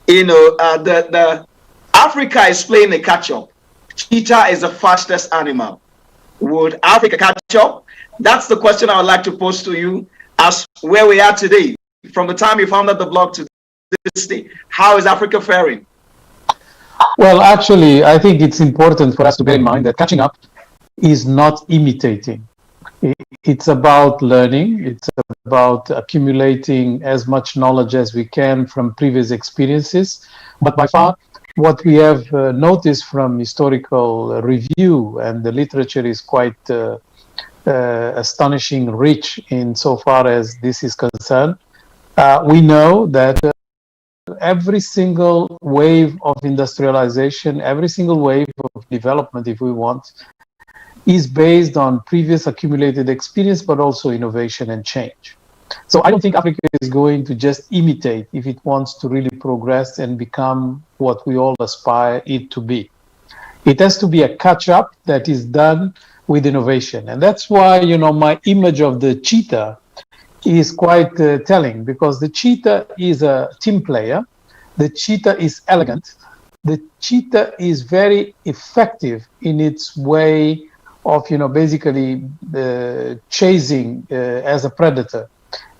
the Africa is playing a catch-up. Cheetah is the fastest animal. Would Africa catch up? That's the question I would like to pose to you as where we are today. From the time you founded the blog to this day, how is Africa faring? Well, actually, I think it's important for us to bear in mind that catching up is not imitating. It's about learning. It's about accumulating as much knowledge as we can from previous experiences. But by far, what we have noticed from historical review, and the literature is quite astonishing rich in so far as this is concerned, we know that every single wave of industrialization, every single wave of development, if we want, is based on previous accumulated experience, but also innovation and change. So I don't think Africa is going to just imitate if it wants to really progress and become what we all aspire it to be. It has to be a catch-up that is done with innovation. And that's why, you know, my image of the cheetah is quite telling, because the cheetah is a team player. The cheetah is elegant. The cheetah is very effective in its way of, you know, basically chasing as a predator.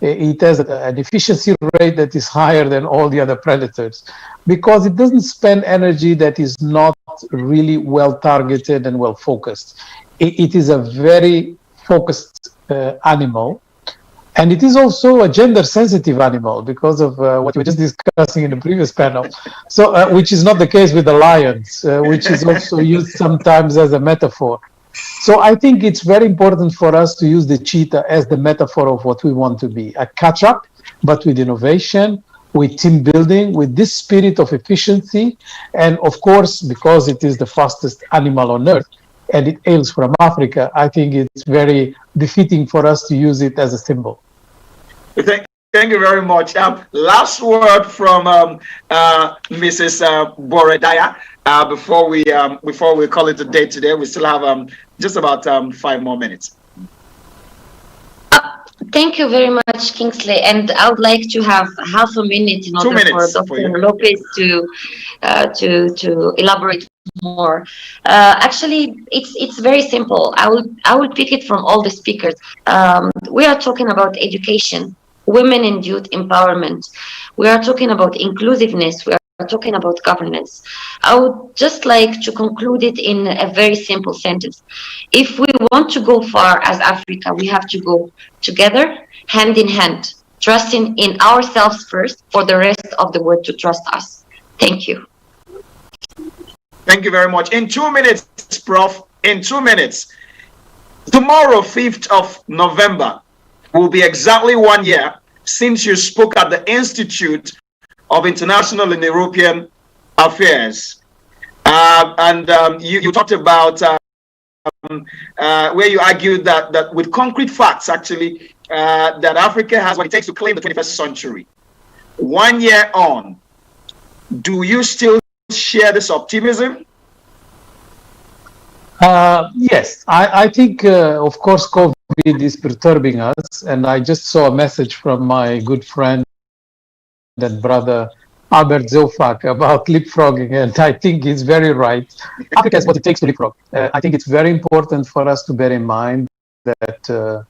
It has an efficiency rate that is higher than all the other predators because it doesn't spend energy that is not really well targeted and well focused. It is a very focused animal. And it is also a gender-sensitive animal because of what we were just discussing in the previous panel. So, which is not the case with the lions, which is also used sometimes as a metaphor. So I think it's very important for us to use the cheetah as the metaphor of what we want to be, a catch-up, but with innovation, with team building, with this spirit of efficiency. And of course, because it is the fastest animal on earth, and it hails from Africa, I think it's very befitting for us to use it as a symbol. Thank you very much. Last word from Mrs. Boredaya before we call it a day today. We still have just about 5 more minutes. Thank you very much, Kingsley. And I would like to have half a minute in order for Dr. Lopez to elaborate more. Actually, it's very simple. I will pick it from all the speakers. We are talking about education, women and youth empowerment. We are talking about inclusiveness. We are talking about governance. I would just like to conclude it in a very simple sentence. If we want to go far as Africa, we have to go together, hand in hand, trusting in ourselves first for the rest of the world to trust us. Thank you. Thank you very much. In 2 minutes, Prof, in 2 minutes, tomorrow, 5th of November, will be exactly 1 year since you spoke at the Institute of International and European Affairs. You talked about where you argued that with concrete facts, actually, that Africa has what it takes to claim the 21st century. 1 year on, do you still share this optimism? Yes, I think, of course, COVID is perturbing us. And I just saw a message from my good friend and brother, Albert Zofak, about leapfrogging. And I think he's very right. Africa has what it takes to leapfrog. I think it's very important for us to bear in mind that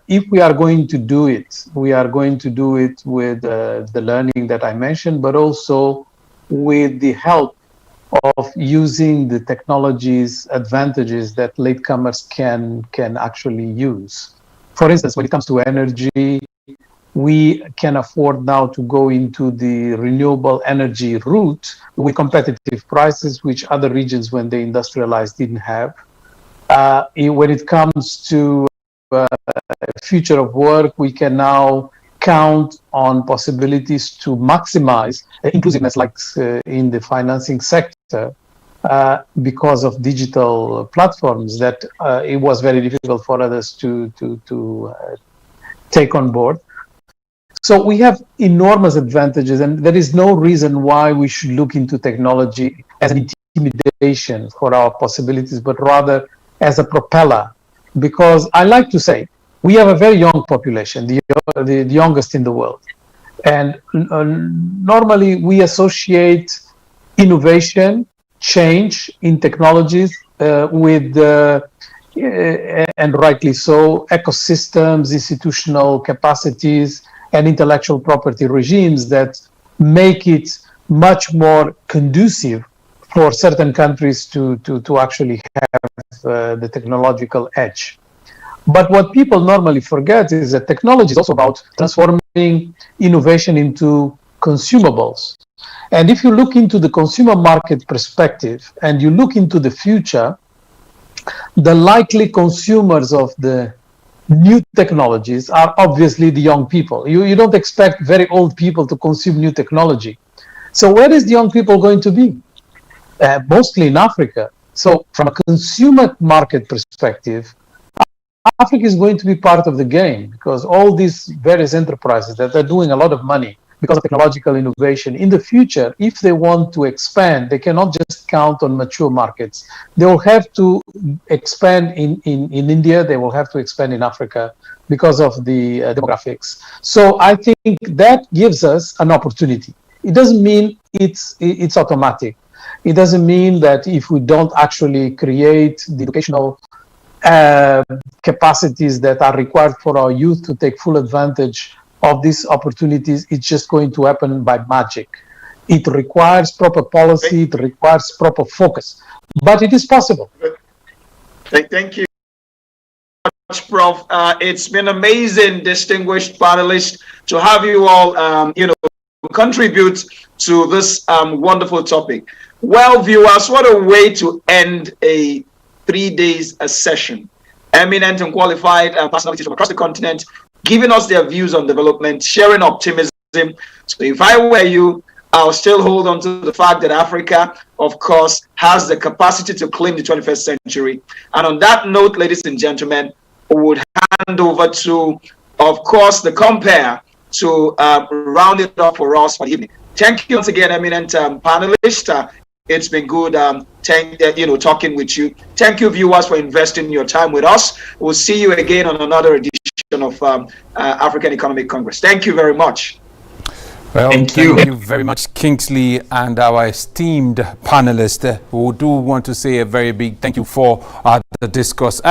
if we are going to do it, we are going to do it with the learning that I mentioned, but also with the help of using the technology's advantages that latecomers can actually use. For instance, when it comes to energy, we can afford now to go into the renewable energy route with competitive prices, which other regions, when they industrialized, didn't have. When it comes to future of work, we can now count on possibilities to maximize inclusiveness, like in the financing sector, because of digital platforms that it was very difficult for others to take on board. So we have enormous advantages, and there is no reason why we should look into technology as an intimidation for our possibilities, but rather as a propeller. Because I like to say, we have a very young population, the youngest in the world. And normally we associate innovation, change in technologies with, and rightly so, ecosystems, institutional capacities, and intellectual property regimes that make it much more conducive for certain countries to actually have the technological edge. But what people normally forget is that technology is also about transforming innovation into consumables. And if you look into the consumer market perspective and you look into the future, the likely consumers of the new technologies are obviously the young people. You don't expect very old people to consume new technology. So where is the young people going to be? Mostly in Africa. So from a consumer market perspective, Africa is going to be part of the game, because all these various enterprises that are doing a lot of money because of technological innovation. In the future, if they want to expand, they cannot just count on mature markets. They will have to expand in India, they will have to expand in Africa because of the demographics. So I think that gives us an opportunity. It doesn't mean it's automatic. It doesn't mean that if we don't actually create the educational capacities that are required for our youth to take full advantage of these opportunities, it's just going to happen by magic. It requires proper policy, it requires proper focus, but it is possible. Thank you much, Prof. It's been amazing, distinguished panelists, to have you all, contribute to this wonderful topic. Well, viewers, what a way to end a 3 days session. Eminent and qualified personalities from across the continent, giving us their views on development, sharing optimism. So if I were you, I'll still hold on to the fact that Africa, of course, has the capacity to claim the 21st century. And on that note, ladies and gentlemen, we would hand over to, of course, the compare to round it up for us for the evening. Thank you once again, eminent panelists. It's been good talking with you. Thank you, viewers, for investing your time with us. We'll see you again on another edition of African Economic Congress. Thank you very much. Well, thank you very much, Kingsley, and our esteemed panelists. We do want to say a very big thank you for the discourse.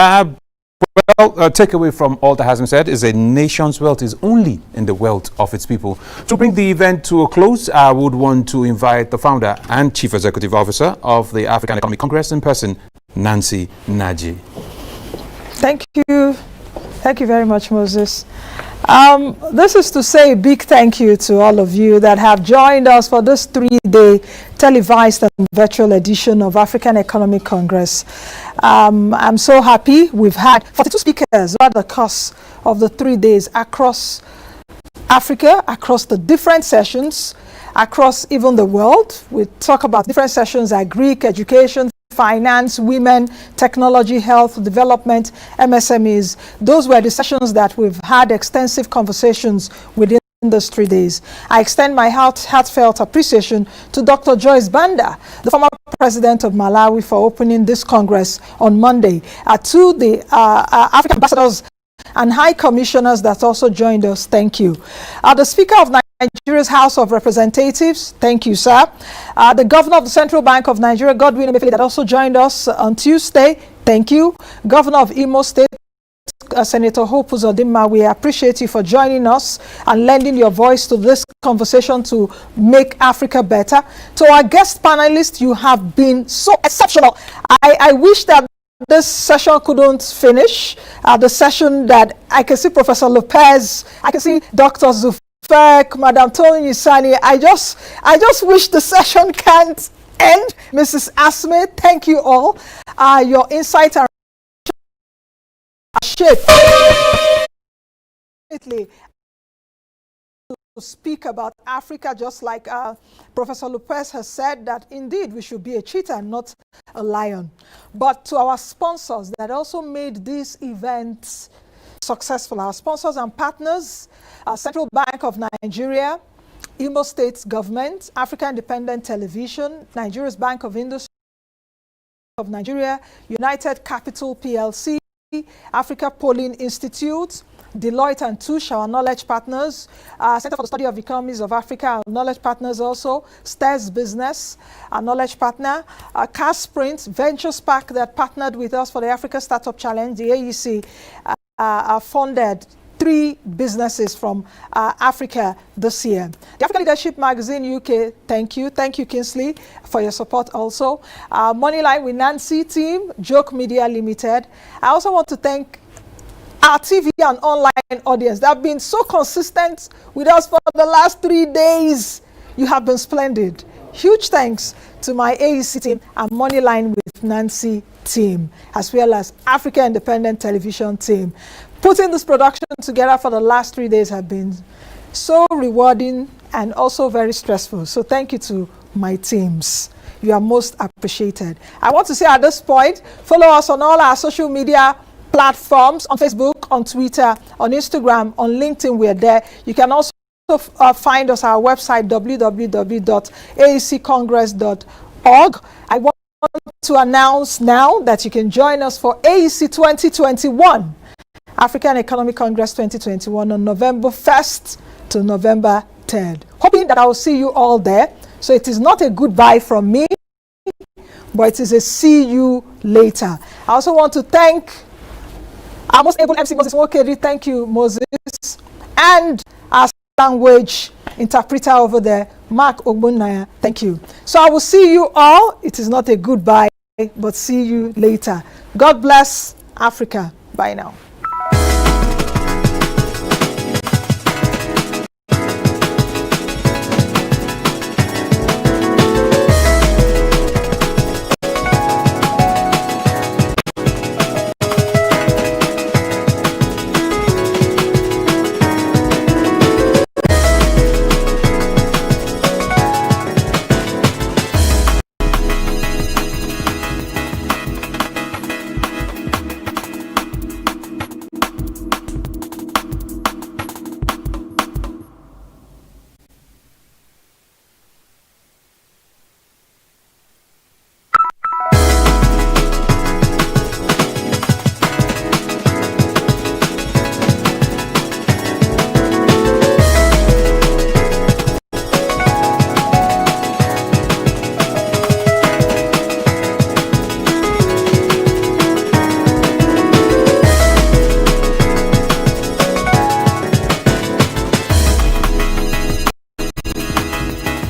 Takeaway from all that has been said is a nation's wealth is only in the wealth of its people. To bring the event to a close, I would want to invite the founder and chief executive officer of the African Economic Congress in person, Nancy Naji. Thank you. Thank you very much, Moses. This is to say a big thank you to all of you that have joined us for this 3-day televised and virtual edition of African Economic Congress. I'm so happy. We've had 42 speakers over the course of the 3 days across Africa, across the different sessions, across even the world. We talk about different sessions: agri, education, finance, women, technology, health, development, MSMEs. Those were the sessions that we've had extensive conversations within those 3 days. I extend my heartfelt appreciation to Dr. Joyce Banda, the former president of Malawi, for opening this Congress on Monday, to the African ambassadors and high commissioners that also joined us. Thank you. The Speaker of Nigeria's House of Representatives, thank you, sir. The Governor of the Central Bank of Nigeria, Godwin Emefiele, that also joined us on Tuesday, thank you. Governor of Imo State, Senator Hope Uzodinma, we appreciate you for joining us and lending your voice to this conversation to make Africa better. To our guest panelists, you have been so exceptional. I wish that this session couldn't finish. The session that I can see Professor Lopez, I can see Dr. Zufek, Madam Tony Isani. I just wish the session can't end. Mrs. Asme, thank you all. Your insights are shaped to speak about Africa, just like Professor Lopez has said, that indeed we should be a cheetah, not a lion. But to our sponsors that also made these events successful, our sponsors and partners, Central Bank of Nigeria, Imo State Government, African Independent Television, Nigeria's Bank of Industry of Nigeria, United Capital PLC, Africa Polling Institute, Deloitte and Touche, our knowledge partners, Center for the Study of Economies of Africa, our knowledge partners also, STERS Business, our knowledge partner, Casprint, Venture Spark that partnered with us for the Africa Startup Challenge, the AEC, funded 3 businesses from Africa this year. The African Leadership Magazine UK, thank you. Thank you, Kingsley, for your support also. Moneyline with Nancy team, Joke Media Limited. I also want to thank our TV and online audience that have been so consistent with us for the last 3 days. You have been splendid. Huge thanks to my AEC team and Moneyline with Nancy team, as well as Africa Independent Television team. Putting this production together for the last 3 days have been so rewarding and also very stressful. So thank you to my teams. You are most appreciated. I want to say at this point, follow us on all our social media platforms, on Facebook, on Twitter, on Instagram, on LinkedIn. We're there. You can also find us our website www.aeccongress.org. I want to announce now that you can join us for AEC 2021, African Economic Congress 2021, on November 1st to November 3rd. Hoping that I will see you all there. So it is not a goodbye from me, but it is a see you later. I also want to thank our most able MC, Moses Nwokedi. Thank you, Moses. And our language interpreter over there, Mark Ogbonnaya. Thank you. So I will see you all. It is not a goodbye, but see you later. God bless Africa. Bye now.